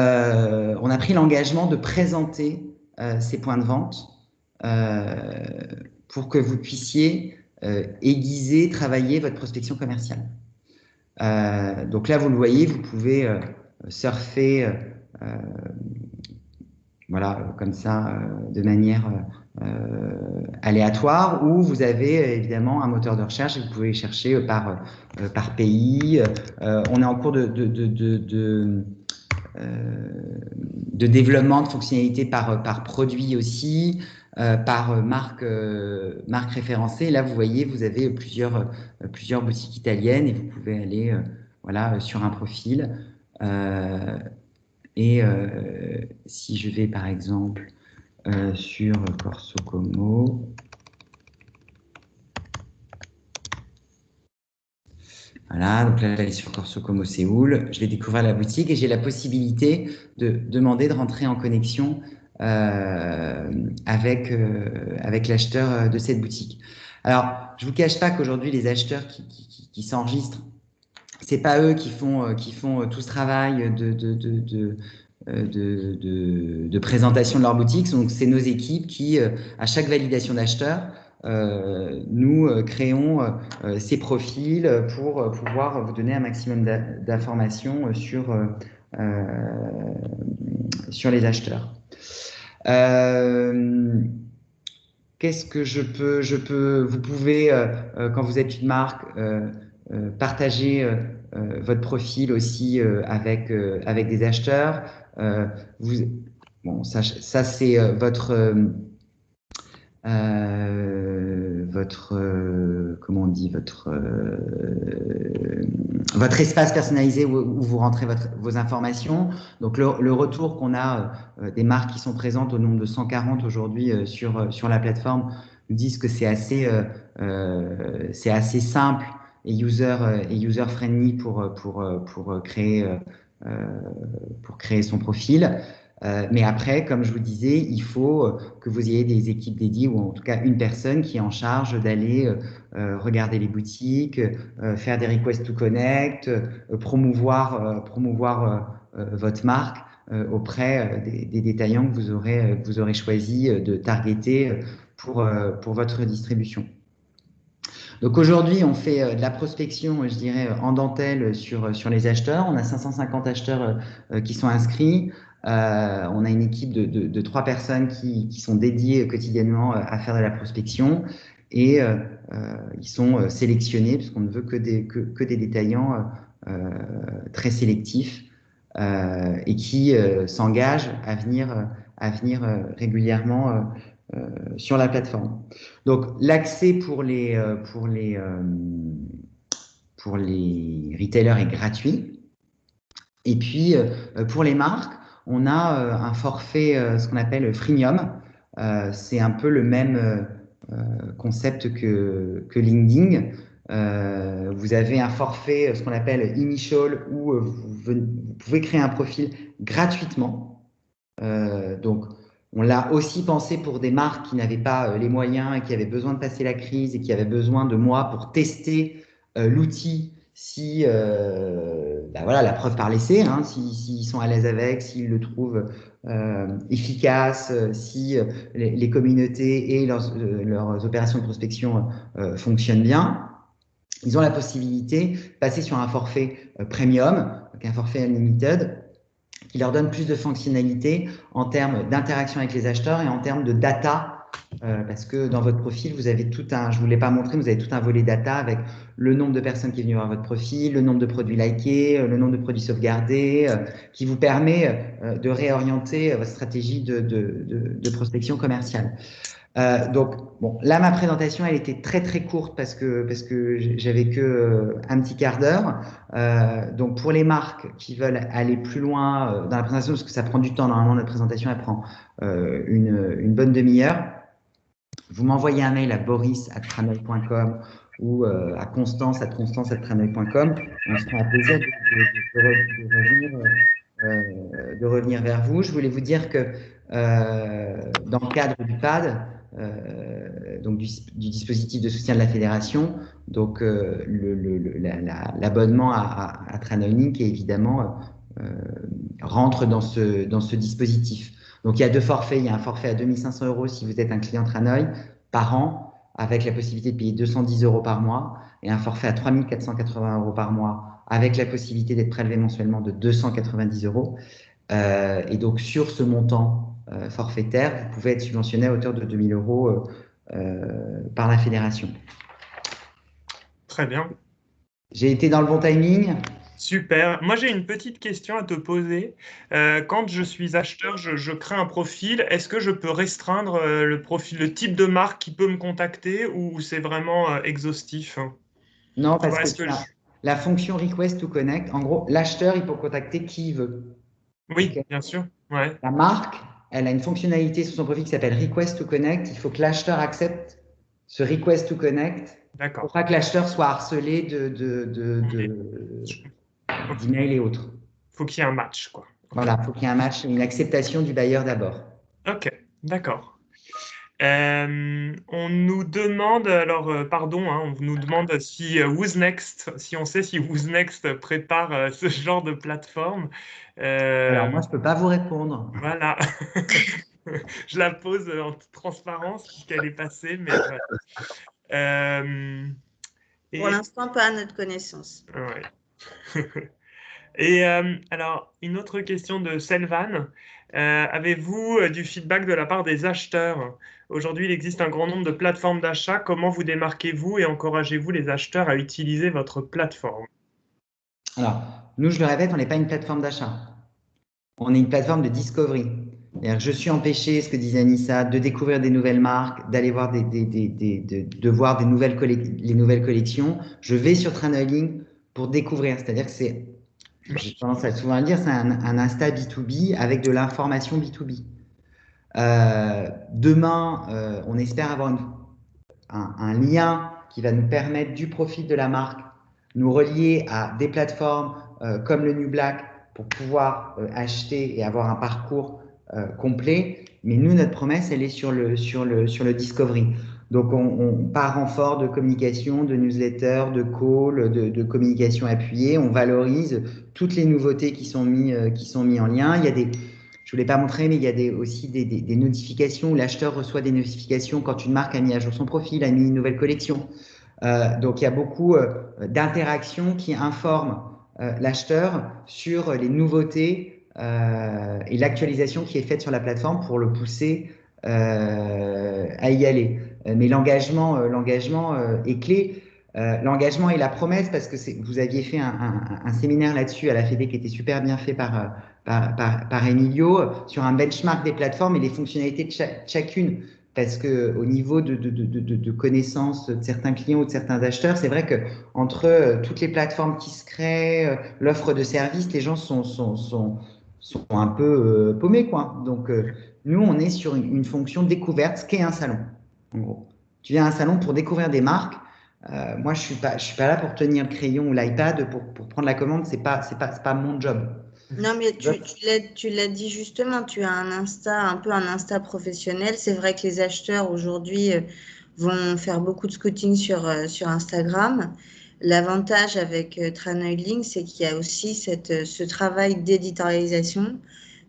a pris l'engagement de présenter ces points de vente pour que vous puissiez aiguiser, travailler votre prospection commerciale. Donc là, vous le voyez, vous pouvez surfer voilà, comme ça, de manière aléatoire, où vous avez évidemment un moteur de recherche et vous pouvez chercher par pays. On est en cours de développement de fonctionnalités par produit aussi, par marque référencée. Là, vous voyez, vous avez plusieurs boutiques italiennes et vous pouvez aller voilà, sur un profil. Et si je vais par exemple sur Corso Como, voilà, donc là, j'allais sur Corso Como Séoul, je vais découvrir la boutique et j'ai la possibilité de demander de rentrer en connexion avec l'acheteur de cette boutique. Alors, je ne vous cache pas qu'aujourd'hui, les acheteurs qui s'enregistrent c'est pas eux qui font tout ce travail de présentation de leur boutique. Donc, c'est nos équipes qui, à chaque validation d'acheteur, nous créons ces profils pour pouvoir vous donner un maximum d'informations sur les acheteurs. Qu'est-ce que vous pouvez, quand vous êtes une marque, partager votre profil aussi avec des acheteurs. Bon, ça c'est comment on dit, votre espace personnalisé où vous rentrez vos informations. Donc le retour qu'on a des marques qui sont présentes au nombre de 140 aujourd'hui sur la plateforme nous disent que c'est assez simple et user friendly pour créer son profil. Mais après, comme je vous disais, il faut que vous ayez des équipes dédiées ou en tout cas une personne qui est en charge d'aller regarder les boutiques, faire des requests to connect, promouvoir votre marque auprès des détaillants que vous aurez choisi de targeter pour votre distribution. Donc aujourd'hui, on fait de la prospection, je dirais, en dentelle sur les acheteurs. On a 550 acheteurs qui sont inscrits. On a une équipe de 3 personnes qui sont dédiées quotidiennement à faire de la prospection et ils sont sélectionnés puisqu'on ne veut que des détaillants très sélectifs et qui s'engagent à venir régulièrement sur la plateforme. Donc l'accès pour les retailers est gratuit. Et puis pour les marques, on a un forfait, ce qu'on appelle freemium. C'est un peu le même concept que LinkedIn. Vous avez un forfait, ce qu'on appelle initial, où vous pouvez créer un profil gratuitement. Donc, on l'a aussi pensé pour des marques qui n'avaient pas les moyens et qui avaient besoin de passer la crise et qui avaient besoin de moi pour tester l'outil si voilà, la preuve par l'essai, hein, s'ils sont à l'aise avec, s'ils le trouvent efficace, si les communautés et leurs opérations de prospection fonctionnent bien. Ils ont la possibilité de passer sur un forfait premium, donc un forfait unlimited, qui leur donne plus de fonctionnalités en termes d'interaction avec les acheteurs et en termes de data, parce que dans votre profil, vous avez tout un, je ne vous l'ai pas montré, vous avez tout un volet data avec le nombre de personnes qui est venu voir votre profil, le nombre de produits likés, le nombre de produits sauvegardés, qui vous permet de réorienter votre stratégie de prospection commerciale. Donc, bon, là, ma présentation, elle était très, très courte parce que j'avais que un petit quart d'heure. Donc, pour les marques qui veulent aller plus loin dans la présentation, parce que ça prend du temps, normalement, notre présentation, elle prend une bonne demi-heure. Vous m'envoyez un mail à boris@tranoï.com ou à constance@tranoï.com. On sera un plaisir de revenir vers vous. Je voulais vous dire que dans le cadre du PAD, donc du dispositif de soutien de la fédération, donc l'abonnement à Tranoï Link évidemment rentre dans ce dispositif. Donc il y a 2 forfaits, il y a un forfait à 2 500 € si vous êtes un client Tranoï par an, avec la possibilité de payer 210 € par mois, et un forfait à 3 480 € par mois, avec la possibilité d'être prélevé mensuellement de 290 €. Et donc sur ce montant forfaitaire, vous pouvez être subventionné à hauteur de 2 000 € par la fédération. Très bien. J'ai été dans le bon timing? Super. Moi, j'ai une petite question à te poser. Quand je suis acheteur, je crée un profil. Est-ce que je peux restreindre le profil, le type de marque qui peut me contacter ou c'est vraiment exhaustif? Non, parce que la fonction Request to Connect, en gros, l'acheteur, il peut contacter qui il veut. Oui, Okay. Bien sûr. Ouais. La marque, elle a une fonctionnalité sur son profil qui s'appelle Request to Connect. Il faut que l'acheteur accepte ce Request to Connect pour pas que l'acheteur soit harcelé d'emails et autres. Il faut qu'il y ait un match, quoi. Voilà, il faut qu'il y ait un match, une acceptation du bailleur d'abord. Ok, d'accord. On nous demande, alors pardon, hein, on nous demande si Who's Next, si on sait si Who's Next prépare ce genre de plateforme. Alors moi, je ne peux pas vous répondre. Voilà. Je la pose en toute transparence puisqu'elle est passée, mais voilà. Pour l'instant, pas à notre connaissance. Ouais. Et alors, une autre question de Selvan. Avez-vous du feedback de la part des acheteurs? Aujourd'hui, il existe un grand nombre de plateformes d'achat. Comment vous démarquez-vous et encouragez-vous les acheteurs à utiliser votre plateforme? Alors, nous, je le répète, on n'est pas une plateforme d'achat. On est une plateforme de discovery. Je suis empêché, ce que disait Anissa, de découvrir des nouvelles marques, d'aller voir de voir les nouvelles collections. Je vais sur Tranoiling pour découvrir. C'est-à-dire que j'ai tendance à souvent le dire, c'est un Insta B2B avec de l'information B2B. Demain, on espère avoir un lien qui va nous permettre du profit de la marque, nous relier à des plateformes comme le New Black pour pouvoir acheter et avoir un parcours complet. Mais nous, notre promesse, elle est sur le discovery. Donc, on part en fort de communication, de newsletter, de call, de communication appuyée. On valorise toutes les nouveautés qui sont mises en lien. Il y a je ne vous l'ai pas montré, mais il y a aussi des notifications où l'acheteur reçoit des notifications quand une marque a mis à jour son profil, a mis une nouvelle collection. Donc, il y a beaucoup d'interactions qui informent l'acheteur sur les nouveautés et l'actualisation qui est faite sur la plateforme pour le pousser à y aller. Mais l'engagement est clé. L'engagement et la promesse, parce que vous aviez fait un séminaire là-dessus à la Fédé qui était super bien fait par Emilio sur un benchmark des plateformes et les fonctionnalités de chacune. Parce qu'au niveau de connaissances de certains clients ou de certains acheteurs, c'est vrai qu'entre toutes les plateformes qui se créent, l'offre de services, les gens sont un peu paumés, quoi. Donc, nous, on est sur une fonction découverte, ce qu'est un salon, en gros. Tu viens à un salon pour découvrir des marques. Moi, je suis pas là pour tenir le crayon ou l'iPad pour prendre la commande. C'est pas mon job. Non, mais tu l'as dit justement, tu as un peu un Insta professionnel. C'est vrai que les acheteurs aujourd'hui vont faire beaucoup de scouting sur Instagram. L'avantage avec Tranoiling, c'est qu'il y a aussi ce travail d'éditorialisation,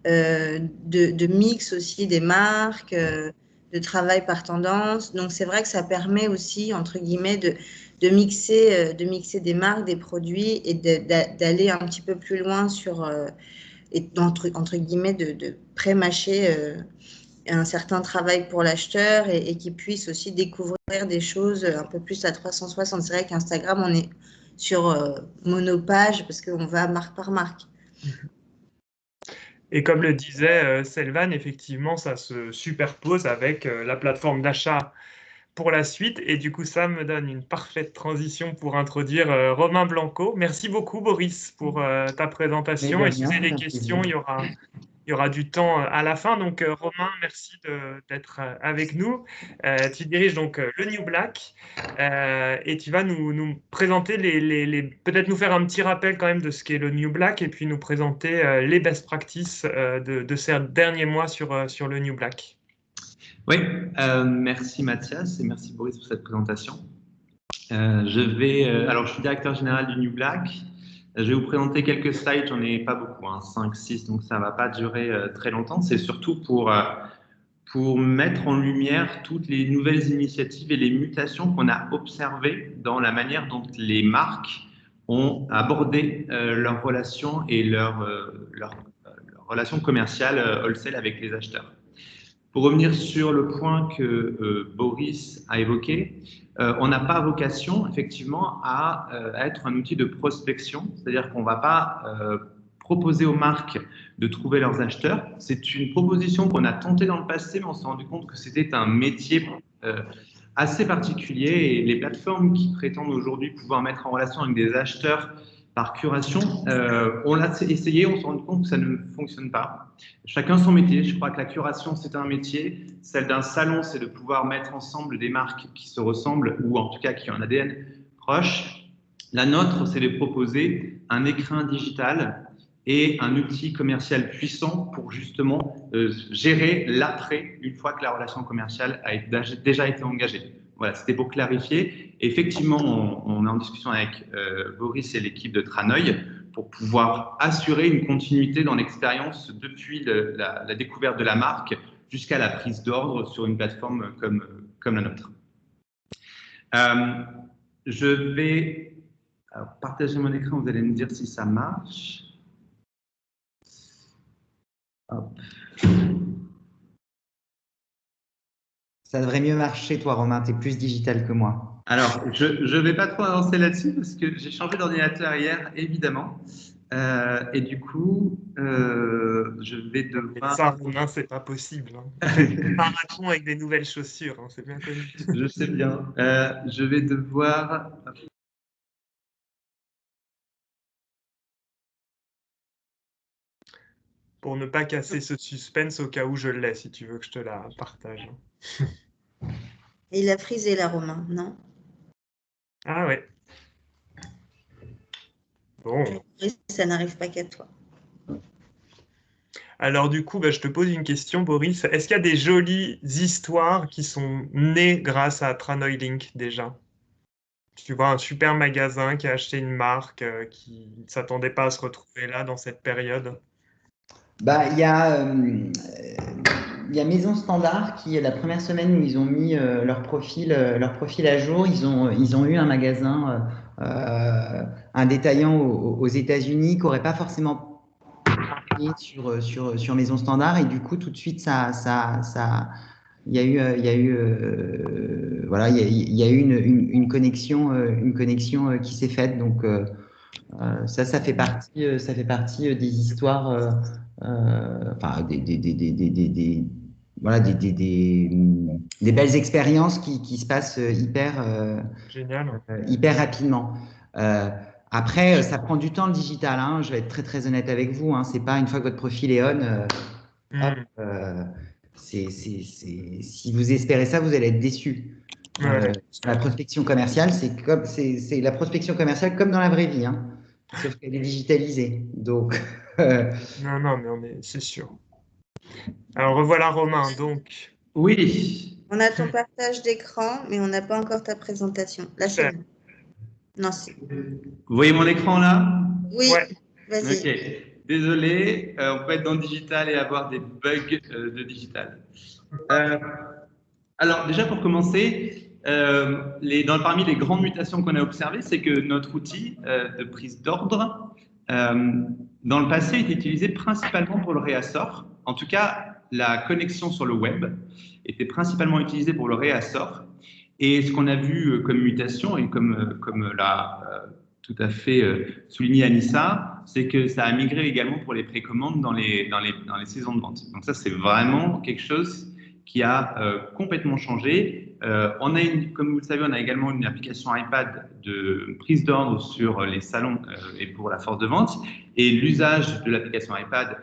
de mix aussi des marques, de travail par tendance. Donc, c'est vrai que ça permet aussi, entre guillemets, de mixer des marques, des produits et d'aller un petit peu plus loin et entre guillemets, de pré-mâcher un certain travail pour l'acheteur et qu'il puisse aussi découvrir des choses un peu plus à 360. C'est vrai qu'Instagram, on est sur monopage parce qu'on va marque par marque. Et comme le disait Selvan, effectivement, ça se superpose avec la plateforme d'achat pour la suite. Et du coup, ça me donne une parfaite transition pour introduire Romain Blanco. Merci beaucoup, Boris, pour ta présentation. Et si vous avez des questions, il y aura du temps à la fin. Donc, Romain, merci d'être avec nous. Tu diriges donc le New Black et tu vas nous présenter peut-être nous faire un petit rappel quand même de ce qu'est le New Black et puis nous présenter les best practices de ces derniers mois sur le New Black. Oui, merci Mathias et merci Boris pour cette présentation. Alors, je suis directeur général du New Black. Je vais vous présenter quelques slides, j'en ai pas beaucoup, 5, 6, donc ça ne va pas durer très longtemps. C'est surtout pour mettre en lumière toutes les nouvelles initiatives et les mutations qu'on a observées dans la manière dont les marques ont abordé leurs relations et leurs relations commerciales wholesale avec les acheteurs. Pour revenir sur le point que Boris a évoqué, on n'a pas vocation effectivement à être un outil de prospection, c'est-à-dire qu'on ne va pas proposer aux marques de trouver leurs acheteurs. C'est une proposition qu'on a tentée dans le passé, mais on s'est rendu compte que c'était un métier assez particulier et les plateformes qui prétendent aujourd'hui pouvoir mettre en relation avec des acheteurs par curation, on l'a essayé, on s'est rendu compte que ça ne fonctionne pas. Chacun son métier. Je crois que la curation, c'est un métier. Celle d'un salon, c'est de pouvoir mettre ensemble des marques qui se ressemblent ou en tout cas qui ont un ADN proche. La nôtre, c'est de proposer un écrin digital et un outil commercial puissant pour justement gérer l'après, une fois que la relation commerciale a déjà été engagée. Voilà, c'était pour clarifier. Effectivement, on est en discussion avec Boris et l'équipe de Tranoï pour pouvoir assurer une continuité dans l'expérience depuis la découverte de la marque jusqu'à la prise d'ordre sur une plateforme comme la nôtre. Je vais partager mon écran, vous allez me dire si ça marche. Hop. Ça devrait mieux marcher, toi, Romain. Tu es plus digital que moi. Alors, je ne vais pas trop avancer là-dessus parce que j'ai changé d'ordinateur hier, évidemment. Et du coup, je vais devoir… Mais ça, Romain, c'est pas possible. Un marathon avec des nouvelles chaussures, hein, c'est bien connu. Je sais bien. Je vais devoir… Pour ne pas casser ce suspense au cas où je l'ai, si tu veux que je te la partage. Il a frisé la Romain, non? Ah ouais. Bon. Ça n'arrive pas qu'à toi. Alors du coup, je te pose une question, Boris. Est-ce qu'il y a des jolies histoires qui sont nées grâce à Tranoï Link déjà? Tu vois, un super magasin qui a acheté une marque qui ne s'attendait pas à se retrouver là dans cette période. Il y a Maison Standard qui, la première semaine où ils ont mis leur profil à jour, ils ont eu un magasin, un détaillant aux États-Unis qui n'aurait pas forcément parié sur Maison Standard, et du coup tout de suite il y a eu une connexion qui s'est faite. Donc ça fait partie des histoires, enfin des belles expériences qui se passent hyper rapidement. Après, ça prend du temps le digital, hein. Je vais être très très honnête avec vous, hein. C'est pas une fois que votre profil est on, si vous espérez ça, vous allez être déçu. La prospection commerciale, c'est la prospection commerciale comme dans la vraie vie, hein, sauf qu'elle est digitalisée. Donc, non, mais c'est sûr. Alors revoilà Romain, donc. Oui. On a ton partage d'écran, mais on n'a pas encore ta présentation. Là, c'est bon. Non, vous voyez mon écran là? Oui, ouais. Vas-y. Ok. Désolé, on peut être dans le digital et avoir des bugs de digital. Alors déjà pour commencer, parmi les grandes mutations qu'on a observées, c'est que notre outil de prise d'ordre, dans le passé, était utilisé principalement pour le réassort. En tout cas, la connexion sur le web était principalement utilisée pour le réassort. Et ce qu'on a vu comme mutation, et comme l'a tout à fait souligné Anissa, c'est que ça a migré également pour les précommandes dans les saisons de vente. Donc ça, c'est vraiment quelque chose qui a complètement changé. Comme vous le savez, on a également une application iPad de prise d'ordre sur les salons et pour la force de vente. Et l'usage de l'application iPad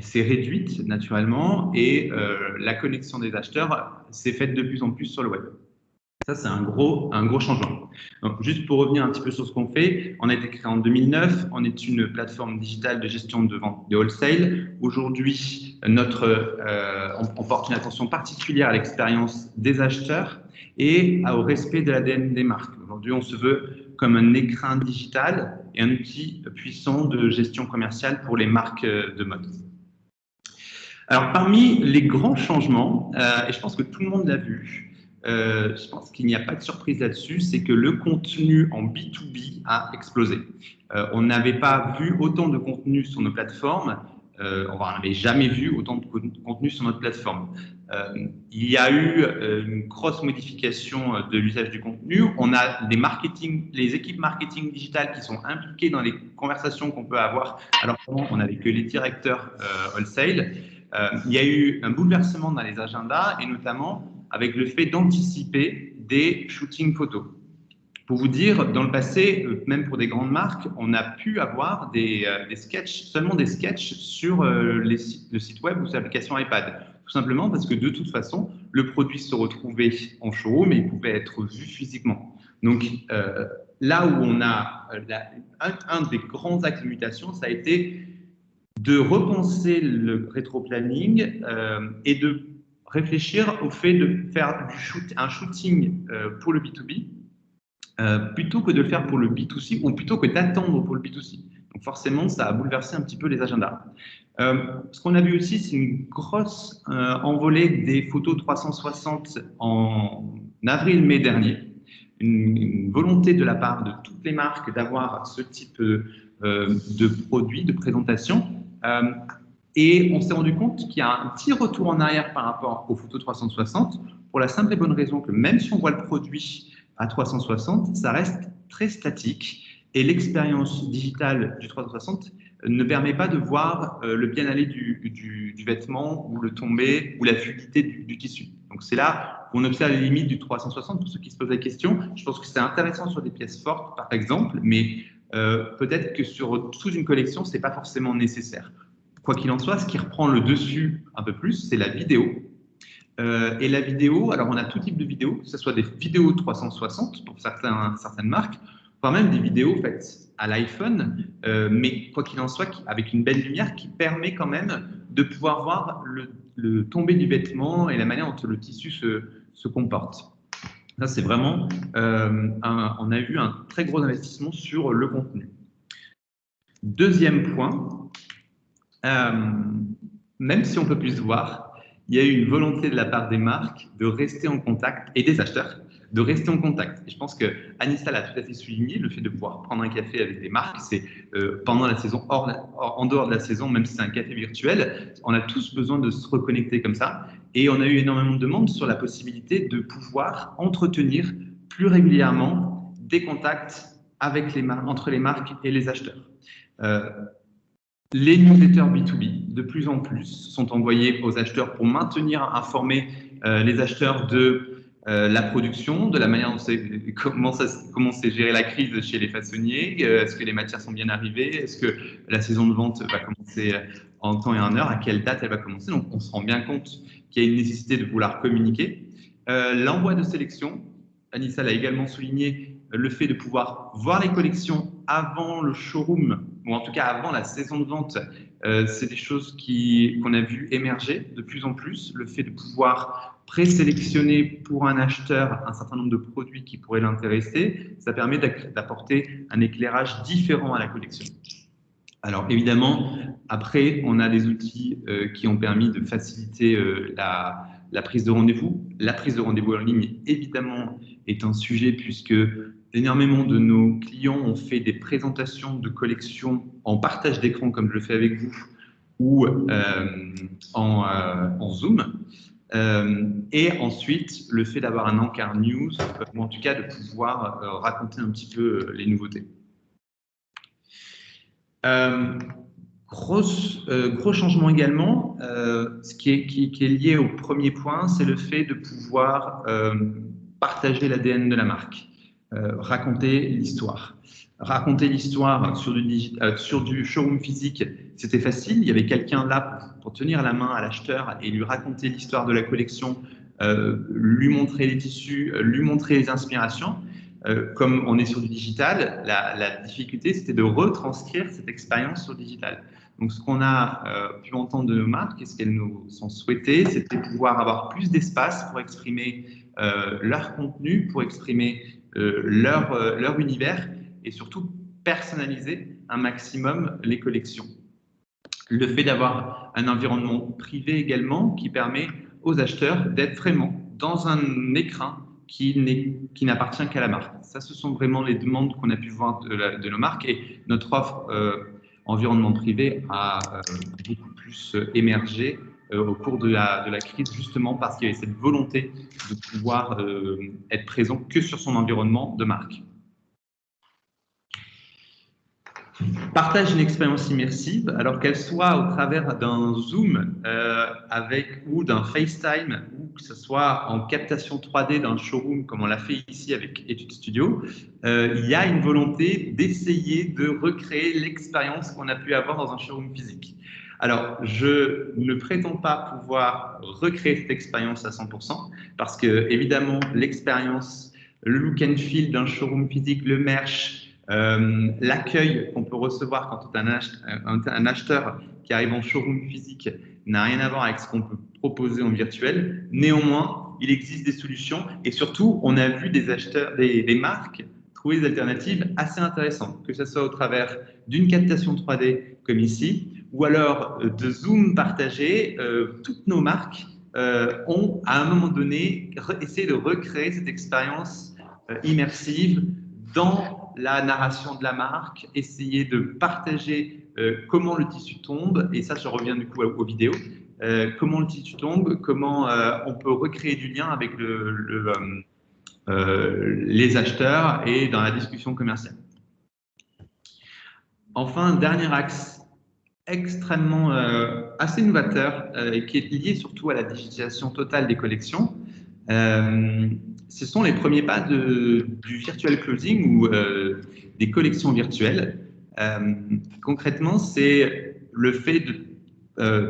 s'est réduite naturellement, et la connexion des acheteurs s'est faite de plus en plus sur le web. Ça, c'est un gros changement. Donc, juste pour revenir un petit peu sur ce qu'on fait, on a été créé en 2009. On est une plateforme digitale de gestion de vente de wholesale. Aujourd'hui, on porte une attention particulière à l'expérience des acheteurs et au respect de l'ADN des marques. Aujourd'hui, on se veut comme un écrin digital et un outil puissant de gestion commerciale pour les marques de mode. Alors, parmi les grands changements, et je pense que tout le monde l'a vu, je pense qu'il n'y a pas de surprise là-dessus, c'est que le contenu en B2B a explosé. On n'avait pas vu autant de contenu sur nos plateformes, on n'avait jamais vu autant de contenu sur notre plateforme. Il y a eu une grosse modification de l'usage du contenu. On a les équipes marketing digitales qui sont impliquées dans les conversations qu'on peut avoir, alors qu'on n'avait que les directeurs wholesale. Il y a eu un bouleversement dans les agendas, et notamment avec le fait d'anticiper des shootings photos. Pour vous dire, dans le passé, même pour des grandes marques, on a pu avoir seulement des sketchs sur le site web ou sur l'application iPad. Tout simplement parce que de toute façon, le produit se retrouvait en showroom et il pouvait être vu physiquement. Donc là où on a un des grands axes de mutation, ça a été de repenser le rétro-planning et de réfléchir au fait de faire un shooting pour le B2B plutôt que de le faire pour le B2C ou plutôt que d'attendre pour le B2C. Donc forcément, ça a bouleversé un petit peu les agendas. Ce qu'on a vu aussi, c'est une grosse envolée des photos 360 en avril-mai dernier. Une volonté de la part de toutes les marques d'avoir ce type de produit, de présentation. Et on s'est rendu compte qu'il y a un petit retour en arrière par rapport aux photos 360 pour la simple et bonne raison que même si on voit le produit à 360, ça reste très statique et l'expérience digitale du 360 ne permet pas de voir le bien aller du vêtement ou le tombé ou la fluidité du tissu. Donc c'est là où on observe les limites du 360 pour ceux qui se posent la question. Je pense que c'est intéressant sur des pièces fortes par exemple, mais peut-être que sur toute une collection, ce n'est pas forcément nécessaire. Quoi qu'il en soit, ce qui reprend le dessus un peu plus, c'est la vidéo. Et la vidéo, alors on a tout type de vidéos, que ce soit des vidéos 360 pour certaines marques, voire même des vidéos faites à l'iPhone, mais quoi qu'il en soit, avec une belle lumière qui permet quand même de pouvoir voir le tombé du vêtement et la manière dont le tissu se comporte. Ça, c'est vraiment, on a eu un très gros investissement sur le contenu. Deuxième point, même si on peut plus voir, il y a eu une volonté de la part des marques de rester en contact et des acheteurs de rester en contact. Et je pense que Anissa l'a tout à fait souligné, le fait de pouvoir prendre un café avec des marques, c'est pendant la saison, en dehors de la saison, même si c'est un café virtuel, on a tous besoin de se reconnecter comme ça. Et on a eu énormément de demandes sur la possibilité de pouvoir entretenir plus régulièrement des contacts avec entre les marques et les acheteurs. Les newsletters B2B, de plus en plus, sont envoyés aux acheteurs pour maintenir informés les acheteurs de la production, de la manière dont comment s'est gérée la crise chez les façonniers, est-ce que les matières sont bien arrivées, est-ce que la saison de vente va commencer en temps et en heure, à quelle date elle va commencer. Donc, on se rend bien compte qu'il y a une nécessité de vouloir communiquer. L'envoi de sélection, Anissa l'a également souligné, le fait de pouvoir voir les collections avant le showroom, ou en tout cas avant la saison de vente, c'est des choses qu'on a vu émerger de plus en plus. Le fait de pouvoir présélectionner pour un acheteur un certain nombre de produits qui pourraient l'intéresser, ça permet d'apporter un éclairage différent à la collection. Alors évidemment, après, on a des outils qui ont permis de faciliter la prise de rendez-vous. La prise de rendez-vous en ligne, évidemment, est un sujet puisque énormément de nos clients ont fait des présentations de collections en partage d'écran, comme je le fais avec vous, ou en Zoom. Et ensuite, le fait d'avoir un encart news, ou en tout cas de pouvoir raconter un petit peu les nouveautés. Gros changement également, ce qui est lié au premier point, c'est le fait de pouvoir partager l'ADN de la marque, raconter l'histoire. Raconter l'histoire sur du showroom physique, c'était facile. Il y avait quelqu'un là pour tenir la main à l'acheteur et lui raconter l'histoire de la collection, lui montrer les tissus, lui montrer les inspirations. Comme on est sur du digital, la difficulté, c'était de retranscrire cette expérience sur le digital. Donc, ce qu'on a pu entendre de nos marques et ce qu'elles nous ont souhaité, c'était pouvoir avoir plus d'espace pour exprimer leur contenu, pour exprimer leur univers et surtout personnaliser un maximum les collections. Le fait d'avoir un environnement privé également qui permet aux acheteurs d'être vraiment dans un écran qui n'appartient qu'à la marque. Ça, ce sont vraiment les demandes qu'on a pu voir de nos marques et notre offre environnement privé a beaucoup plus émergé au cours de la crise, justement parce qu'il y avait cette volonté de pouvoir être présent que sur son environnement de marque. Partage une expérience immersive, alors qu'elle soit au travers d'un Zoom ou d'un FaceTime, ou que ce soit en captation 3D d'un showroom, comme on l'a fait ici avec Etude Studio, il y a une volonté d'essayer de recréer l'expérience qu'on a pu avoir dans un showroom physique. Alors, je ne prétends pas pouvoir recréer cette expérience à 100%, parce que, évidemment, l'expérience, le look and feel d'un showroom physique, le merch, l'accueil qu'on peut recevoir quand on est un acheteur qui arrive en showroom physique n'a rien à voir avec ce qu'on peut proposer en virtuel. Néanmoins, il existe des solutions et surtout, on a vu des acheteurs, des marques trouver des alternatives assez intéressantes, que ce soit au travers d'une captation 3D comme ici, ou alors de Zoom partagé. Toutes nos marques ont, à un moment donné, essayé de recréer cette expérience immersive dans la narration de la marque, essayer de partager comment le tissu tombe, et ça, je reviens du coup aux vidéos, comment le tissu tombe, comment on peut recréer du lien avec les acheteurs et dans la discussion commerciale. Enfin, dernier axe extrêmement assez novateur et qui est lié surtout à la digitalisation totale des collections. Ce sont les premiers pas du virtual closing ou des collections virtuelles. Concrètement, c'est le fait de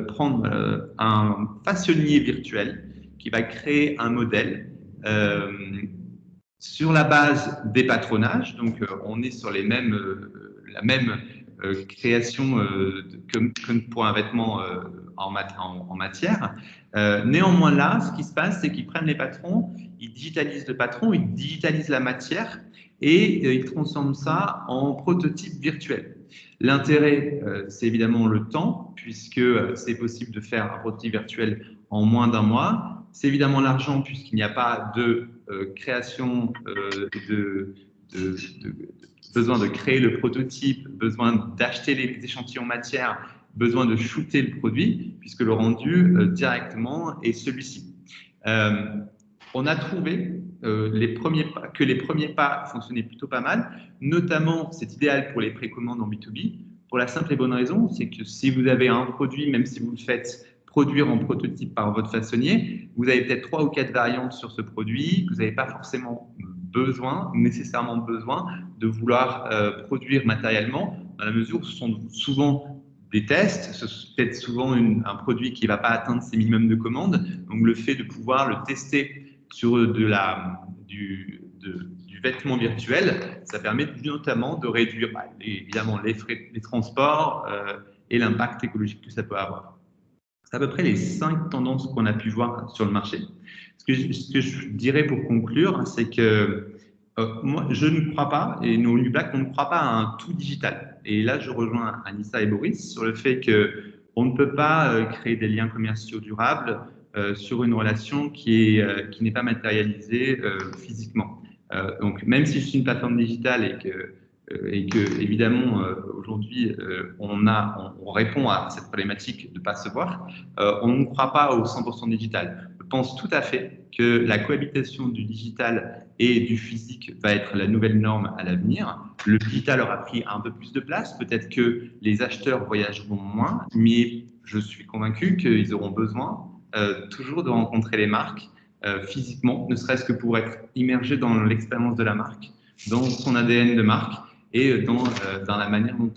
prendre un façonnier virtuel qui va créer un modèle sur la base des patronages. Donc, on est sur la même création que pour un vêtement en matière. Néanmoins, là, ce qui se passe, c'est qu'ils prennent les patrons, ils digitalisent le patron, ils digitalisent la matière et ils transforment ça en prototype virtuel. L'intérêt, c'est évidemment le temps, puisque c'est possible de faire un prototype virtuel en moins d'un mois. C'est évidemment l'argent, puisqu'il n'y a pas de création, besoin de créer le prototype, besoin d'acheter les échantillons matière, besoin de shooter le produit, puisque le rendu directement est celui-ci. On a trouvé que les premiers pas fonctionnaient plutôt pas mal, notamment c'est idéal pour les précommandes en B2B, pour la simple et bonne raison, c'est que si vous avez un produit, même si vous le faites produire en prototype par votre façonnier, vous avez peut-être 3 ou 4 variantes sur ce produit, vous n'avez pas forcément nécessairement besoin de vouloir produire matériellement, dans la mesure où ce sont souvent des tests, c'est peut-être souvent un produit qui ne va pas atteindre ses minimums de commandes, donc le fait de pouvoir le tester sur du vêtement virtuel, ça permet notamment de réduire évidemment les transports et l'impact écologique que ça peut avoir. C'est à peu près les 5 tendances qu'on a pu voir sur le marché. Ce que je dirais pour conclure, c'est que moi, je ne crois pas, et nous, au New Black, on ne croit pas à un tout digital. Et là, je rejoins Anissa et Boris sur le fait qu'on ne peut pas créer des liens commerciaux durables sur une relation qui n'est pas matérialisée physiquement. Donc, même si je suis une plateforme digitale et que évidemment, aujourd'hui, on répond à cette problématique de ne pas se voir, on ne croit pas au 100% digital. Je pense tout à fait que la cohabitation du digital et du physique va être la nouvelle norme à l'avenir. Le digital aura pris un peu plus de place, peut-être que les acheteurs voyageront moins, mais je suis convaincu qu'ils auront besoin toujours de rencontrer les marques physiquement, ne serait-ce que pour être immergés dans l'expérience de la marque, dans son ADN de marque et dans la manière dont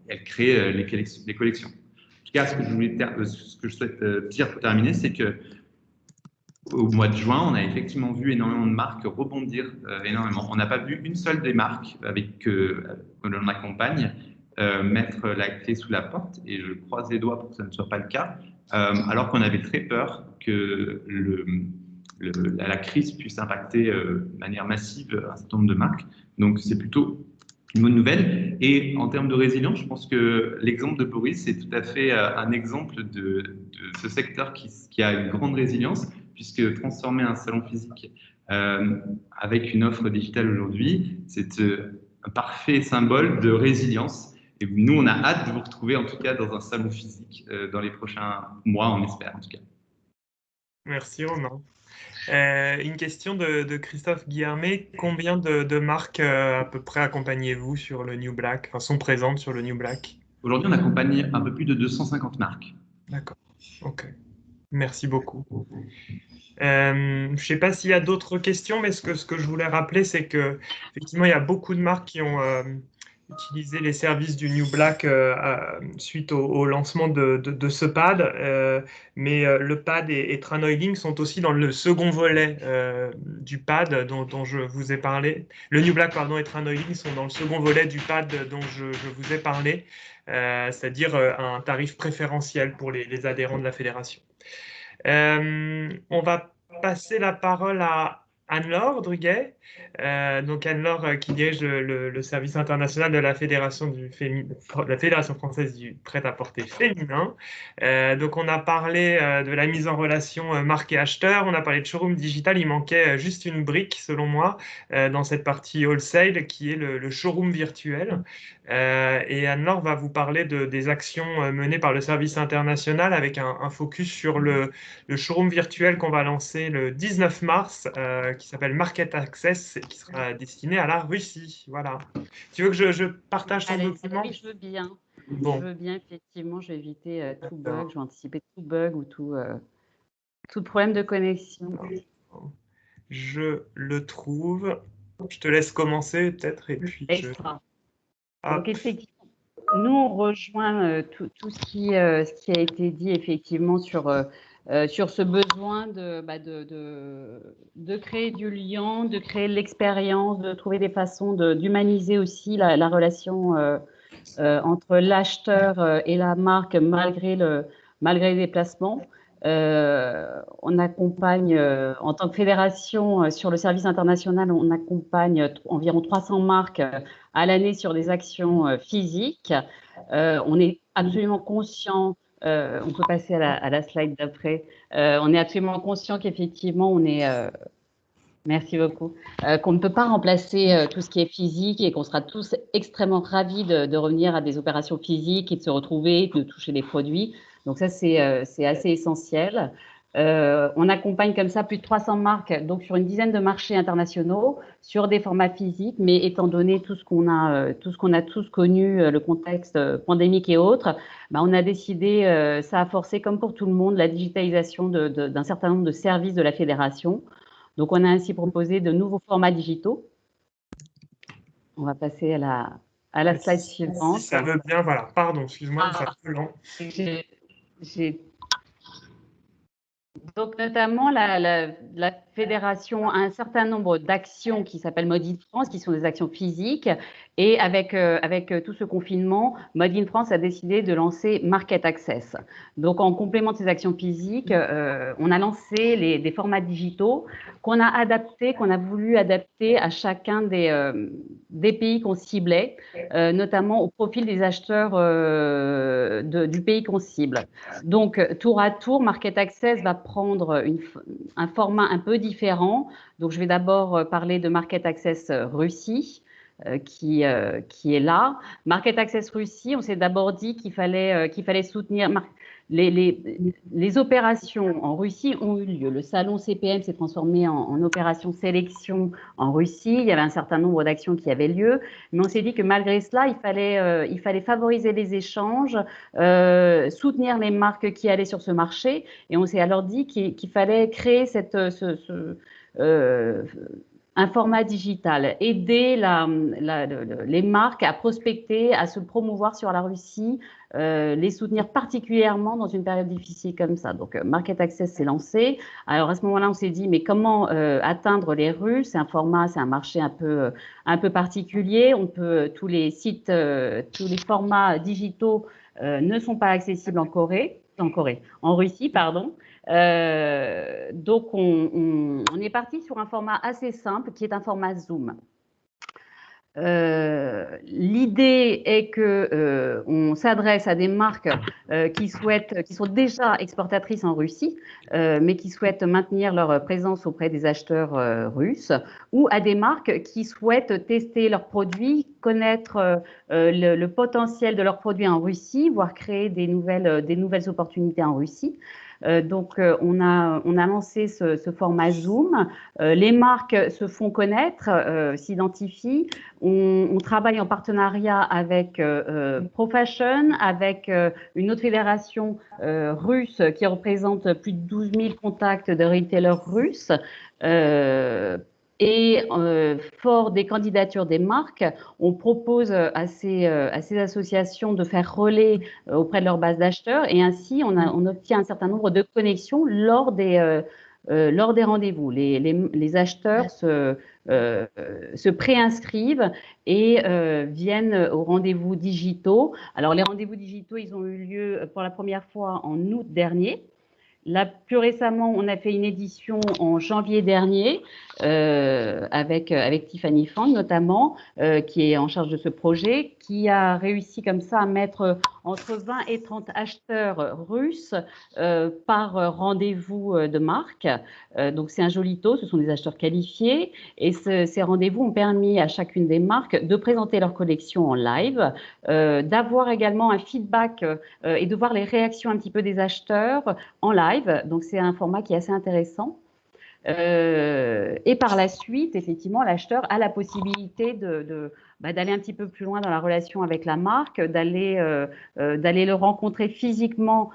elle crée les collections. En tout cas, ce que je souhaite dire pour terminer, c'est que au mois de juin, on a effectivement vu énormément de marques rebondir énormément. On n'a pas vu une seule des marques que l'on accompagne mettre la clé sous la porte, et je croise les doigts pour que ça ne soit pas le cas, alors qu'on avait très peur que la crise puisse impacter de manière massive un certain nombre de marques. Donc, c'est plutôt une bonne nouvelle. Et en termes de résilience, je pense que l'exemple de Boris est tout à fait un exemple de ce secteur qui a une grande résilience, puisque transformer un salon physique avec une offre digitale aujourd'hui, c'est un parfait symbole de résilience. Et nous, on a hâte de vous retrouver, en tout cas, dans un salon physique dans les prochains mois, on espère, en tout cas. Merci, Romain. Une question de Christophe Guillermet. Combien de marques à peu près accompagnez-vous sur le New Black, enfin, sont présentes sur le New Black? Aujourd'hui, on accompagne un peu plus de 250 marques. D'accord, ok. Merci beaucoup. Je ne sais pas s'il y a d'autres questions, mais ce que je voulais rappeler, c'est qu'effectivement, il y a beaucoup de marques utilisé les services du New Black suite au lancement de ce pad, mais le pad et Tranoï Link sont aussi dans le second volet du pad dont je vous ai parlé. Le New Black, pardon, et Tranoï Link sont dans le second volet du pad dont je vous ai parlé, c'est-à-dire un tarif préférentiel pour les adhérents de la fédération. On va passer la parole à Anne-Laure Druguet. Donc Anne-Laure qui dirige le service international de la la Fédération française du prêt-à-porter féminin. Donc on a parlé de la mise en relation marque et acheteur, on a parlé de showroom digital, il manquait juste une brique selon moi dans cette partie wholesale qui est le showroom virtuel. Et Anne-Laure va vous parler des actions menées par le service international avec un focus sur le showroom virtuel qu'on va lancer le 19 mars, qui s'appelle Market Access, et qui sera destiné à la Russie. Voilà. Tu veux que je partage ton document? Oui, je veux bien. Bon. Je veux bien, effectivement. Je vais éviter tout bug. Je vais anticiper tout bug ou tout problème de connexion. Je le trouve. Je te laisse commencer, peut-être, et puis Extra. Donc, effectivement, nous, on rejoint tout ce qui a été dit, effectivement, sur ce besoin de créer du lien, de créer l'expérience, de trouver des façons d'humaniser aussi la relation entre l'acheteur et la marque malgré les déplacements. On accompagne, en tant que fédération, sur le service international, on accompagne environ 300 marques à l'année sur des actions physiques. On est absolument conscient, on peut passer à la slide d'après, on est absolument conscient qu'effectivement, on est… merci beaucoup. Qu'on ne peut pas remplacer tout ce qui est physique et qu'on sera tous extrêmement ravis de revenir à des opérations physiques et de se retrouver, de toucher des produits. Donc ça, c'est assez essentiel. On accompagne comme ça plus de 300 marques, donc sur une dizaine de marchés internationaux, sur des formats physiques, mais étant donné tout ce qu'on a tous connu, le contexte pandémique et autres, on a décidé, ça a forcé, comme pour tout le monde, la digitalisation d'un certain nombre de services de la fédération. Donc, on a ainsi proposé de nouveaux formats digitaux. On va passer à la slide suivante. Si ça veut bien, voilà. Pardon, excuse-moi, c'est un peu lent. Donc, notamment, la fédération a un certain nombre d'actions qui s'appellent Mode in France, qui sont des actions physiques. Et avec tout ce confinement, Mode in France a décidé de lancer Market Access. Donc, en complément de ces actions physiques, on a lancé des formats digitaux qu'on a voulu adapter à chacun des pays qu'on ciblait, notamment au profil des acheteurs du pays qu'on cible. Donc, tour à tour, Market Access va prendre un format un peu différent. Donc, je vais d'abord parler de Market Access Russie. Qui est là. Market Access Russie, on s'est d'abord dit qu'il fallait soutenir les opérations en Russie ont eu lieu. Le salon CPM s'est transformé en opération sélection en Russie. Il y avait un certain nombre d'actions qui avaient lieu, mais on s'est dit que malgré cela, il fallait favoriser les échanges, soutenir les marques qui allaient sur ce marché, et on s'est alors dit qu'il fallait créer un format digital, aider les marques à prospecter, à se promouvoir sur la Russie, les soutenir particulièrement dans une période difficile comme ça. Donc, Market Access s'est lancé. Alors, à ce moment-là, on s'est dit, mais comment atteindre les Russes? C'est un marché un peu particulier. Tous les sites, tous les formats digitaux ne sont pas accessibles en Russie, pardon. Donc, on est parti sur un format assez simple qui est un format Zoom. L'idée est que on s'adresse à des marques qui sont déjà exportatrices en Russie, mais qui souhaitent maintenir leur présence auprès des acheteurs russes, ou à des marques qui souhaitent tester leurs produits, connaître le potentiel de leurs produits en Russie, voire créer des nouvelles opportunités en Russie. Donc, on a lancé ce format Zoom. Les marques se font connaître, s'identifient. On travaille en partenariat avec ProFashion, avec une autre fédération russe qui représente plus de 12 000 contacts de retailers russes. Et fort des candidatures des marques, on propose à ces associations de faire relais auprès de leur base d'acheteurs et ainsi on obtient un certain nombre de connexions lors des rendez-vous. Les acheteurs se préinscrivent et viennent aux rendez-vous digitaux. Alors les rendez-vous digitaux, ils ont eu lieu pour la première fois en août dernier. Là, plus récemment, on a fait une édition en janvier dernier avec Tiffany Fang notamment, qui est en charge de ce projet, qui a réussi comme ça à mettre entre 20 et 30 acheteurs russes par rendez-vous de marque. Donc, c'est un joli taux, ce sont des acheteurs qualifiés. Et ces rendez-vous ont permis à chacune des marques de présenter leur collection en live, d'avoir également un feedback et de voir les réactions un petit peu des acheteurs en live. Donc, c'est un format qui est assez intéressant. Et par la suite, effectivement, l'acheteur a la possibilité d'aller un petit peu plus loin dans la relation avec la marque, d'aller le rencontrer physiquement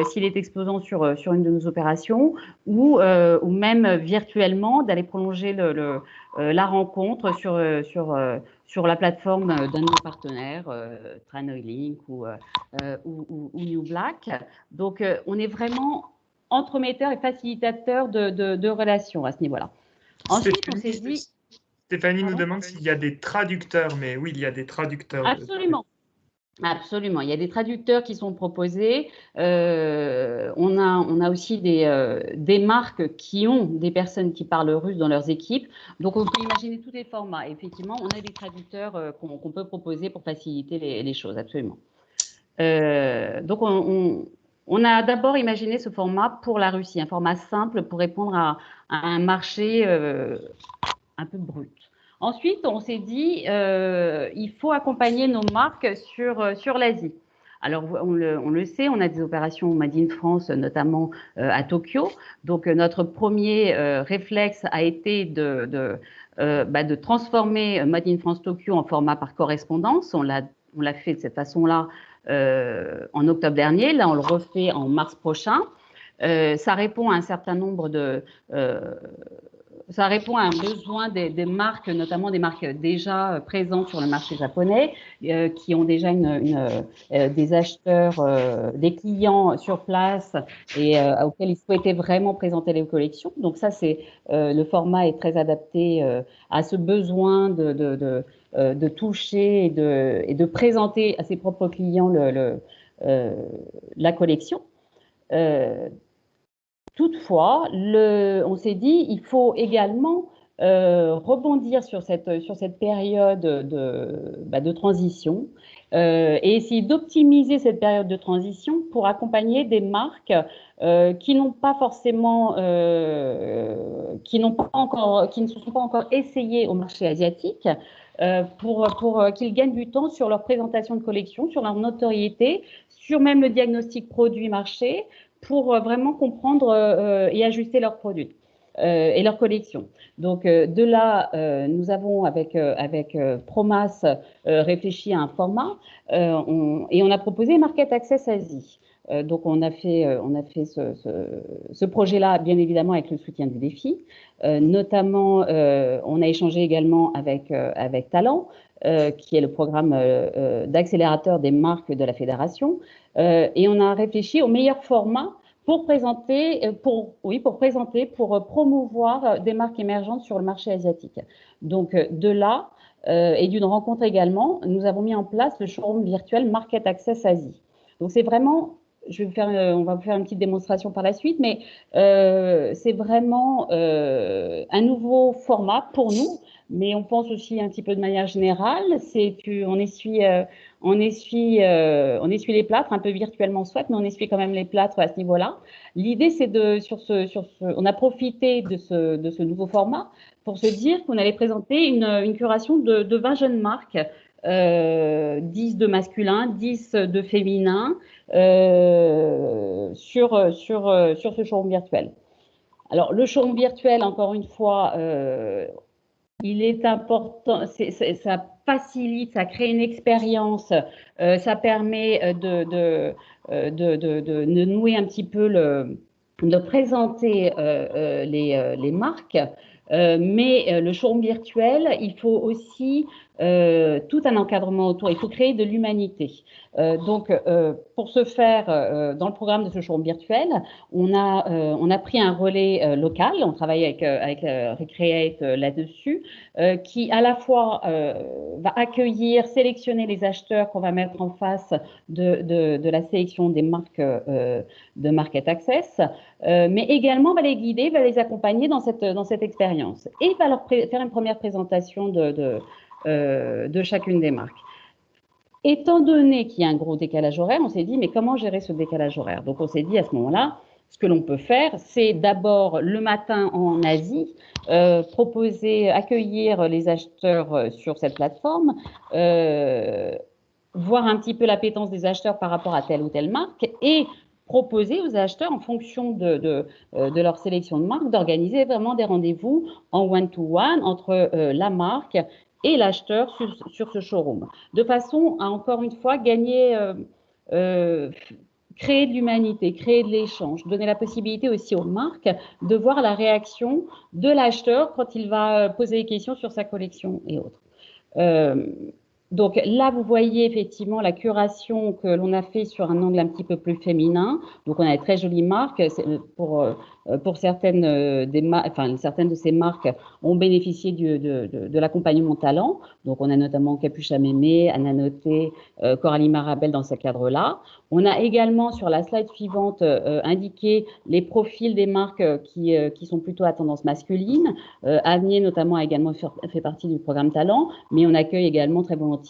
s'il est exposant sur une de nos opérations ou même virtuellement, d'aller prolonger la rencontre sur la plateforme d'un de nos partenaires, Tranoilink ou New Black. Donc, on est vraiment entremetteur et facilitateur de relations à ce niveau-là. Ensuite, on s'est dit… Stéphanie nous demande s'il y a des traducteurs, mais oui, il y a des traducteurs. Absolument. Absolument, il y a des traducteurs qui sont proposés. On a aussi des marques qui ont des personnes qui parlent russe dans leurs équipes. Donc, on peut imaginer tous les formats. Effectivement, on a des traducteurs qu'on peut proposer pour faciliter les choses, absolument. Donc, on a d'abord imaginé ce format pour la Russie, un format simple pour répondre à un marché un peu brut. Ensuite, on s'est dit, il faut accompagner nos marques sur l'Asie. Alors, on le sait, on a des opérations Made in France, notamment à Tokyo. Donc, notre premier réflexe a été de transformer Made in France Tokyo en format par correspondance. On l'a fait de cette façon-là en octobre dernier. Là, on le refait en mars prochain. Ça répond à un certain nombre ça répond à un besoin des marques, notamment des marques déjà présentes sur le marché japonais, qui ont déjà des acheteurs, des clients sur place et auxquels ils souhaitaient vraiment présenter les collections. Donc ça, le format est très adapté à ce besoin de toucher et de présenter à ses propres clients la collection. Toutefois, on s'est dit, il faut également rebondir sur cette période de transition et essayer d'optimiser cette période de transition pour accompagner des marques qui n'ont pas forcément, qui ne se sont pas encore essayées au marché asiatique, pour qu'ils gagnent du temps sur leur présentation de collection, sur leur notoriété, sur même le diagnostic produit-marché, pour vraiment comprendre et ajuster leurs produits et leurs collections. Donc, de là, nous avons, avec Promas, réfléchi à un format et on a proposé Market Access Asie. Donc, on a fait ce projet-là, bien évidemment, avec le soutien du défi. Notamment, on a échangé également avec Talent, qui est le programme d'accélérateur des marques de la fédération. Et on a réfléchi au meilleur format pour promouvoir des marques émergentes sur le marché asiatique. Donc, de là, et d'une rencontre également, nous avons mis en place le showroom virtuel Market Access Asie. Donc, c'est vraiment… on va vous faire une petite démonstration par la suite, mais c'est vraiment un nouveau format pour nous, mais on pense aussi un petit peu de manière générale. On essuie les plâtres, un peu virtuellement soit, mais on essuie quand même les plâtres à ce niveau-là. L'idée, c'est on a profité de ce nouveau format pour se dire qu'on allait présenter une curation de 20 jeunes marques, 10 de masculin, 10 de féminin, sur ce showroom virtuel. Alors, le showroom virtuel, encore une fois, il est important, ça facilite, ça crée une expérience, ça permet de nouer un petit peu de présenter les marques Mais le showroom virtuel, il faut aussi tout un encadrement autour. Il faut créer de l'humanité. Donc, pour ce faire, dans le programme de ce showroom virtuel, on a pris un relais local. On travaille avec Recreate là-dessus, qui à la fois va accueillir, sélectionner les acheteurs qu'on va mettre en face de la sélection des marques de Market Access, mais également va les guider, va les accompagner dans cette expérience et va leur faire une première présentation de chacune des marques. Étant donné qu'il y a un gros décalage horaire, on s'est dit, mais comment gérer ce décalage horaire? Donc, on s'est dit à ce moment-là, ce que l'on peut faire, c'est d'abord le matin en Asie, accueillir les acheteurs sur cette plateforme, voir un petit peu l'appétence des acheteurs par rapport à telle ou telle marque et proposer aux acheteurs, en fonction de leur sélection de marques, d'organiser vraiment des rendez-vous en one-to-one entre la marque et l'acheteur sur ce showroom, de façon à, encore une fois, gagner, créer de l'humanité, créer de l'échange, donner la possibilité aussi aux marques de voir la réaction de l'acheteur quand il va poser des questions sur sa collection et autres. Donc là, vous voyez effectivement la curation que l'on a fait sur un angle un petit peu plus féminin. Donc on a de très jolies marques. Pour certaines, certaines de ces marques ont bénéficié de l'accompagnement talent. Donc on a notamment Capucha Mémé, Anna Noté, Coralie Marabel dans ce cadre-là. On a également sur la slide suivante indiqué les profils des marques qui sont plutôt à tendance masculine. Agnier notamment a également fait partie du programme talent, mais on accueille également très volontiers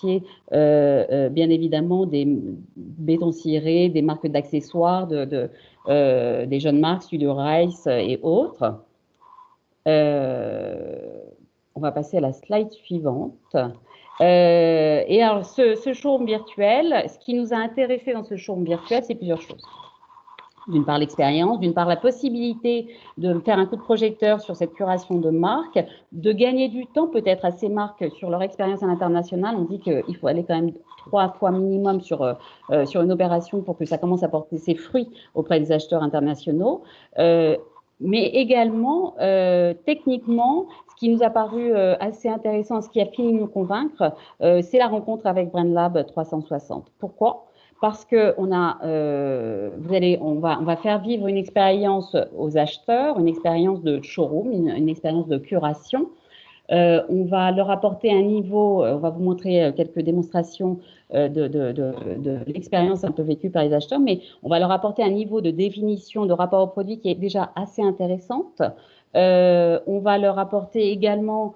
bien évidemment des bétons cirés, des marques d'accessoires, des jeunes marques, Studio Rice et autres. On va passer à la slide suivante. Et alors, ce showroom virtuel, ce qui nous a intéressé dans ce showroom virtuel, c'est plusieurs choses. D'une part l'expérience, d'une part la possibilité de faire un coup de projecteur sur cette curation de marques, de gagner du temps peut-être à ces marques sur leur expérience à l'international. On dit qu'il faut aller quand même 3 fois minimum sur une opération pour que ça commence à porter ses fruits auprès des acheteurs internationaux. Mais également, techniquement, ce qui nous a paru assez intéressant, ce qui a fini de nous convaincre, c'est la rencontre avec BrandLab 360. Pourquoi ? Parce que on va faire vivre une expérience aux acheteurs, une expérience de showroom, une expérience de curation. On va leur apporter un niveau, on va vous montrer quelques démonstrations de l'expérience un peu vécue par les acheteurs, mais on va leur apporter un niveau de définition de rapport au produit qui est déjà assez intéressante. On va leur apporter également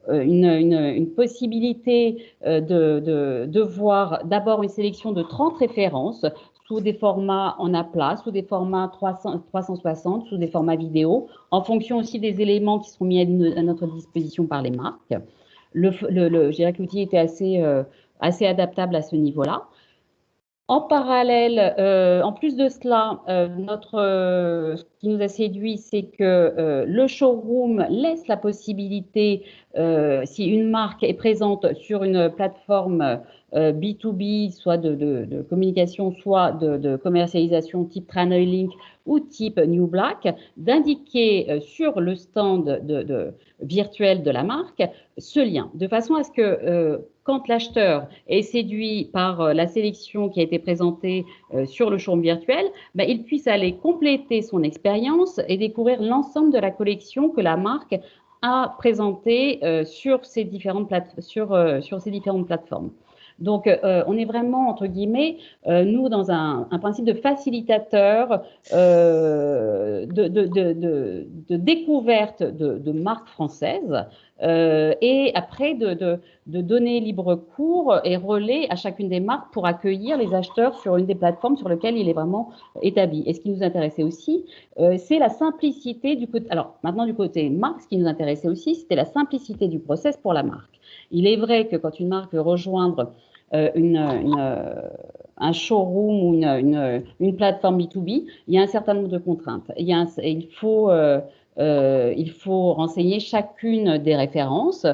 une possibilité de voir d'abord une sélection de 30 références sous des formats en aplat, sous des formats 360, sous des formats vidéo, en fonction aussi des éléments qui seront mis à notre disposition par les marques. Je dirais que l'outil était assez adaptable à ce niveau-là. En parallèle, en plus de cela, ce qui nous a séduit, c'est que le showroom laisse la possibilité, si une marque est présente sur une plateforme B2B, soit de communication, soit de commercialisation type TranoyLink ou type New Black, d'indiquer sur le stand virtuel de la marque ce lien, de façon à ce que quand l'acheteur est séduit par la sélection qui a été présentée sur le showroom virtuel, il puisse aller compléter son expérience et découvrir l'ensemble de la collection que la marque a présentée sur ces différentes plateformes. Donc, on est vraiment, entre guillemets, nous, dans un principe de facilitateur de découverte de marques françaises et après de donner libre cours et relais à chacune des marques pour accueillir les acheteurs sur une des plateformes sur lesquelles il est vraiment établi. Et ce qui nous intéressait aussi, c'est la simplicité du côté… Alors, maintenant, du côté marque, ce qui nous intéressait aussi, c'était la simplicité du process pour la marque. Il est vrai que quand une marque veut rejoindre un showroom ou une plateforme B2B, il y a un certain nombre de contraintes. Il faut renseigner chacune des références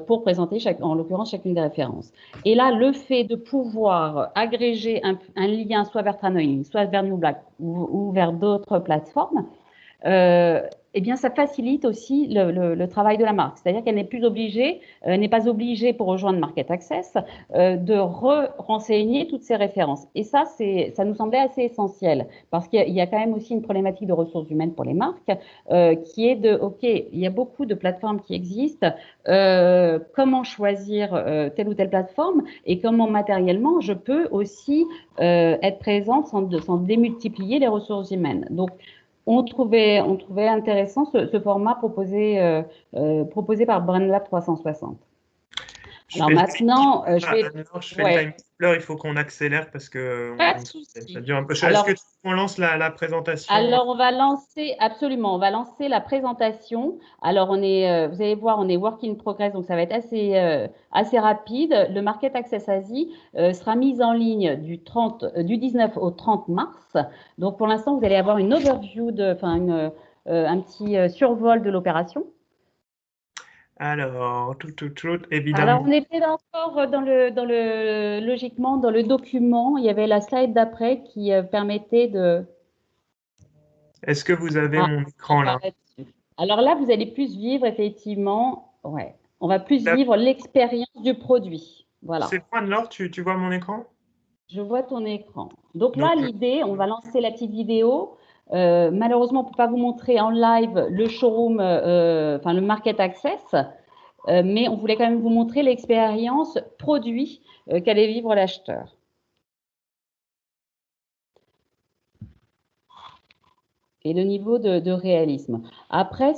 pour présenter, en l'occurrence, chacune des références. Et là, le fait de pouvoir agréger un lien soit vers TranoyLink, soit vers New Black ou vers d'autres plateformes, eh bien, ça facilite aussi le travail de la marque. C'est-à-dire qu'elle n'est plus obligée, n'est pas obligée pour rejoindre Market Access de renseigner toutes ces références. Et ça, ça nous semblait assez essentiel parce qu'il y a quand même aussi une problématique de ressources humaines pour les marques qui est OK, il y a beaucoup de plateformes qui existent. Comment choisir telle ou telle plateforme et comment matériellement je peux aussi être présente sans démultiplier les ressources humaines. Donc, on trouvait intéressant ce format proposé par BrandLab 360. Alors maintenant, je vais. Je fais le time fleur, il faut qu'on accélère parce que Pas de souci. ça dure un peu. Alors, est-ce qu'on lance la présentation? Alors, on va lancer, absolument, on va lancer la présentation. Alors, vous allez voir, on est work in progress, donc ça va être assez rapide. Le Market Access Asie sera mis en ligne du 19 au 30 mars. Donc, pour l'instant, vous allez avoir une overview, un petit survol de l'opération. Alors, évidemment. Alors, on était encore logiquement, dans le document, il y avait la slide d'après qui permettait de… Est-ce que vous avez mon écran là? Alors là, vous allez plus vivre effectivement, ouais, on va plus vivre l'expérience du produit. Voilà. C'est quoi, Anne-Laure, tu vois mon écran? Je vois ton écran. Donc là, l'idée, on va lancer la petite vidéo. Malheureusement, on ne peut pas vous montrer en live le showroom, le Market Access, mais on voulait quand même vous montrer l'expérience produit qu'allait vivre l'acheteur. Et le niveau de réalisme. Après,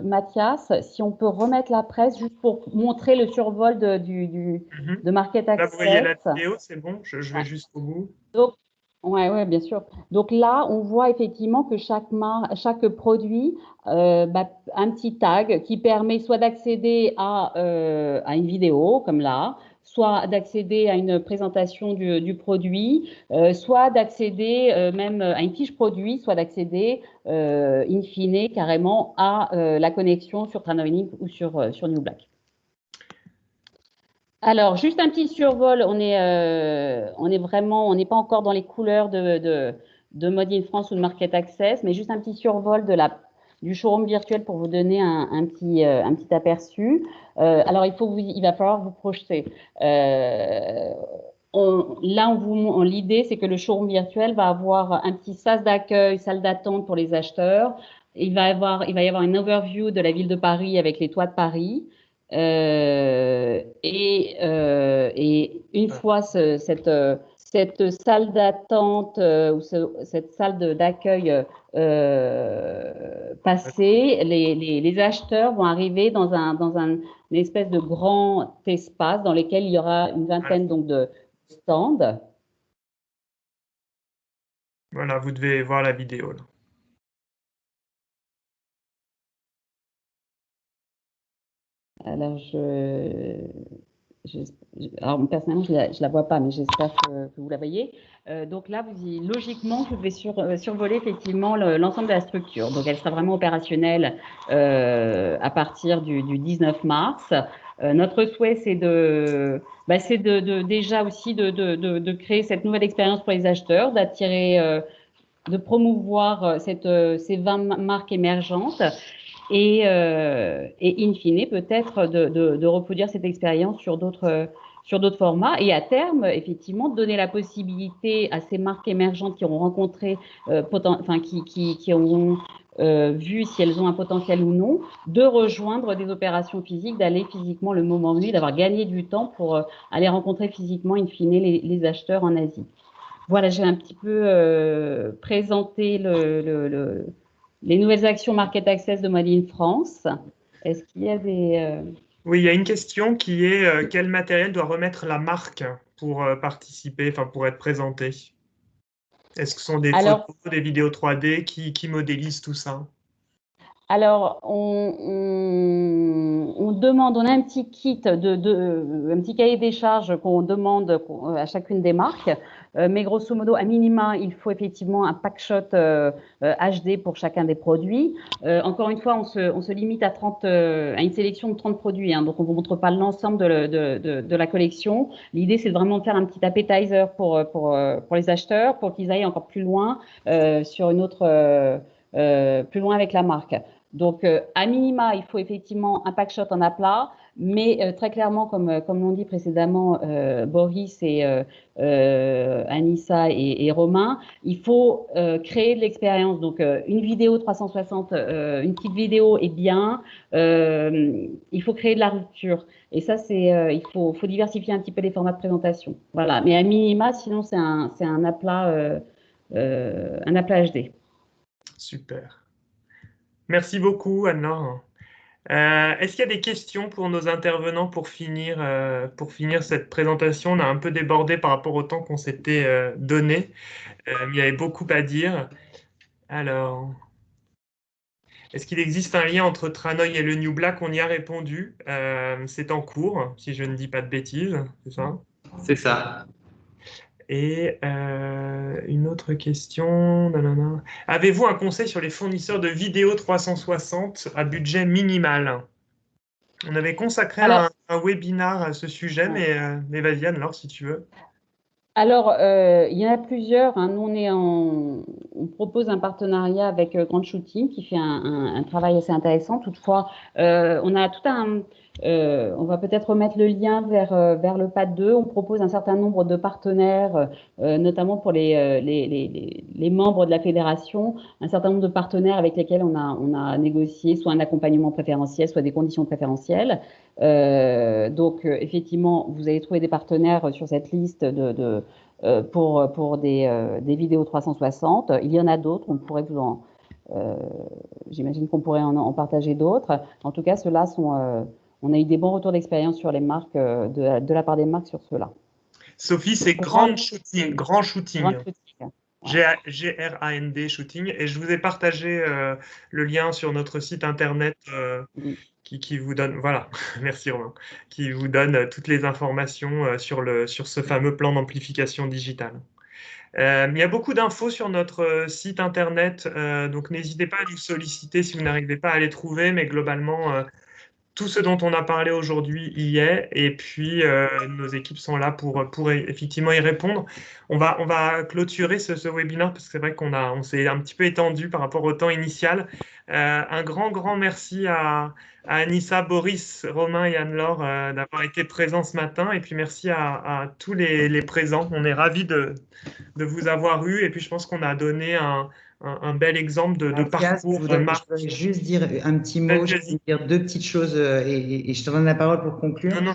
Mathias, si on peut remettre la presse juste pour montrer le survol de Market Access. Là, vous voyez la vidéo, c'est bon, je vais jusqu'au bout. Donc, ouais, bien sûr. Donc là, on voit effectivement que chaque produit a un petit tag qui permet soit d'accéder à une vidéo, comme là, soit d'accéder à une présentation du produit, soit d'accéder même à une fiche produit, soit d'accéder in fine carrément à la connexion sur Tranoïnic ou sur New Black. Alors, juste un petit survol, on n'est pas encore dans les couleurs de Mode in France ou de Market Access, mais juste un petit survol du showroom virtuel pour vous donner un petit aperçu. Alors, il va falloir vous projeter. L'idée, c'est que le showroom virtuel va avoir un petit sas d'accueil, salle d'attente pour les acheteurs. Il va y avoir une overview de la ville de Paris avec les toits de Paris. Et une fois cette salle d'attente ou cette salle d'accueil passée, les acheteurs vont arriver dans une espèce de grand espace dans lequel il y aura une vingtaine donc de stands. Voilà, vous devez voir la vidéo là. Alors, alors, personnellement, je ne la vois pas, mais j'espère que vous la voyez. Donc là, logiquement, vous devez survoler effectivement l'ensemble de la structure. Donc, elle sera vraiment opérationnelle à partir du 19 mars. Notre souhait, c'est déjà aussi de créer cette nouvelle expérience pour les acheteurs, d'attirer, de promouvoir ces 20 marques émergentes. Et in fine, peut-être de reproduire cette expérience sur d'autres formats et à terme, effectivement, donner la possibilité à ces marques émergentes qui auront rencontré, qui auront vu si elles ont un potentiel ou non, de rejoindre des opérations physiques, d'aller physiquement le moment venu, d'avoir gagné du temps pour aller rencontrer physiquement, in fine, les acheteurs en Asie. Voilà, j'ai un petit peu présenté les nouvelles actions Market Access de Mode in France. Est-ce qu'il y a des… Oui, il y a une question qui est quel matériel doit remettre la marque pour participer, pour être présenté? Est-ce que ce sont des photos, des vidéos 3D qui modélisent tout ça? Alors, on demande, on a un petit kit, un petit cahier des charges qu'on demande à chacune des marques, mais grosso modo, à minima, il faut effectivement un packshot HD pour chacun des produits. Encore une fois, on se limite à une sélection de 30 produits, hein, donc on ne vous montre pas l'ensemble de la collection. L'idée, c'est vraiment de faire un petit appetizer pour les acheteurs, pour qu'ils aillent encore plus loin sur une autre… plus loin avec la marque. Donc, à minima, il faut effectivement un packshot en aplat, mais très clairement, comme l'ont dit précédemment Boris et Anissa et Romain, il faut créer de l'expérience. Donc, une vidéo 360, une petite vidéo est bien. Il faut créer de la rupture. Et ça, il faut diversifier un petit peu les formats de présentation. Voilà. Mais à minima, sinon, c'est un aplat HD. Super. Merci beaucoup, Anne-Laure. Est-ce qu'il y a des questions pour nos intervenants pour finir cette présentation? On a un peu débordé par rapport au temps qu'on s'était donné. Il y avait beaucoup à dire. Alors, est-ce qu'il existe un lien entre Tranoï et le New Black? On y a répondu. C'est en cours, si je ne dis pas de bêtises. C'est ça? C'est ça. Et une autre question. Nanana. Avez-vous un conseil sur les fournisseurs de vidéos 360 à budget minimal? On avait consacré un webinar à ce sujet, mais vas-y Anne-Laure, si tu veux. Alors, il y en a plusieurs. Hein. Nous, on propose un partenariat avec Grand Shooting qui fait un travail assez intéressant. Toutefois, on a tout on va peut-être remettre le lien vers le PAD 2. On propose un certain nombre de partenaires, notamment pour les membres de la fédération, un certain nombre de partenaires avec lesquels on a négocié soit un accompagnement préférentiel, soit des conditions préférentielles. Donc, effectivement, vous allez trouver des partenaires sur cette liste pour des vidéos 360. Il y en a d'autres, on pourrait j'imagine qu'on pourrait en partager d'autres. En tout cas, ceux-là on a eu des bons retours d'expérience sur les marques, de la part des marques sur ceux-là. Sophie, c'est Grand Shooting. Grand Shooting. G-R-A-N-D Shooting. Et je vous ai partagé le lien sur notre site internet qui vous donne, voilà, merci Romain, qui vous donne toutes les informations sur ce fameux plan d'amplification digitale. Il y a beaucoup d'infos sur notre site internet, donc n'hésitez pas à nous solliciter si vous n'arrivez pas à les trouver, mais globalement, tout ce dont on a parlé aujourd'hui y est, et puis nos équipes sont là pour effectivement y répondre. On va clôturer ce webinaire parce que c'est vrai qu'on s'est un petit peu étendu par rapport au temps initial. Un grand merci à Anissa, Boris, Romain et Anne-Laure d'avoir été présents ce matin, et puis merci à tous les présents. On est ravis de vous avoir eu, et puis je pense qu'on a donné un bel exemple de parcours. Je voudrais juste dire un petit mot, je voulais dire deux petites choses et je te donne la parole pour conclure. Non.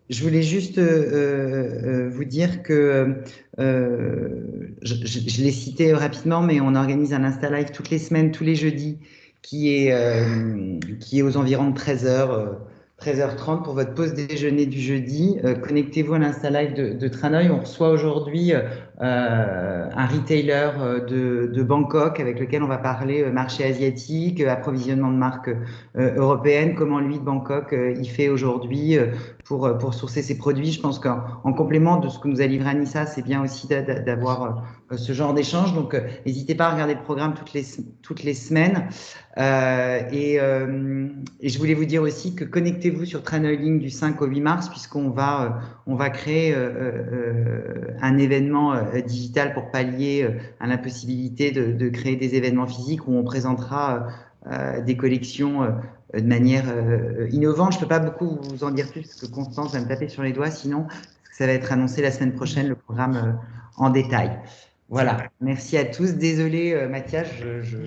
Je voulais juste vous dire que je l'ai cité rapidement, mais on organise un Insta Live toutes les semaines, tous les jeudis, qui est aux environs de 13h30 pour votre pause déjeuner du jeudi. Connectez-vous à l'Insta Live de Tranoï. On reçoit aujourd'hui un retailer de Bangkok avec lequel on va parler marché asiatique, approvisionnement de marques européennes, comment lui de Bangkok il fait aujourd'hui pour sourcer ses produits. Je pense qu'en complément de ce que nous a livré Anissa, c'est bien aussi d'avoir ce genre d'échange. Donc, n'hésitez pas à regarder le programme toutes les semaines. Et je voulais vous dire aussi que connectez-vous sur Tranoï Link du 5 au 8 mars, puisqu'on va créer un événement digital pour pallier à l'impossibilité de créer des événements physiques où on présentera des collections de manière innovante. Je ne peux pas beaucoup vous en dire plus parce que Constance va me taper sur les doigts, sinon ça va être annoncé la semaine prochaine, le programme en détail. Voilà, merci à tous. Désolé Mathias.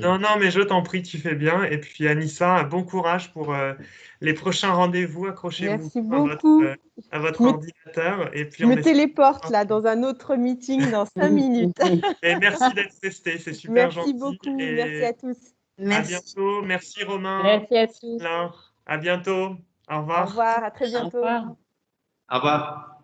Non, mais je t'en prie, tu fais bien. Et puis Anissa, bon courage pour les prochains rendez-vous. Accrochez-vous à votre ordinateur. Et puis je me téléporte là dans un autre meeting dans 5 minutes. Et merci d'être resté, c'est super gentil. Merci beaucoup, merci à tous. Merci. À bientôt, merci Romain. Merci à tous. À bientôt, au revoir. Au revoir, à très bientôt. Au revoir.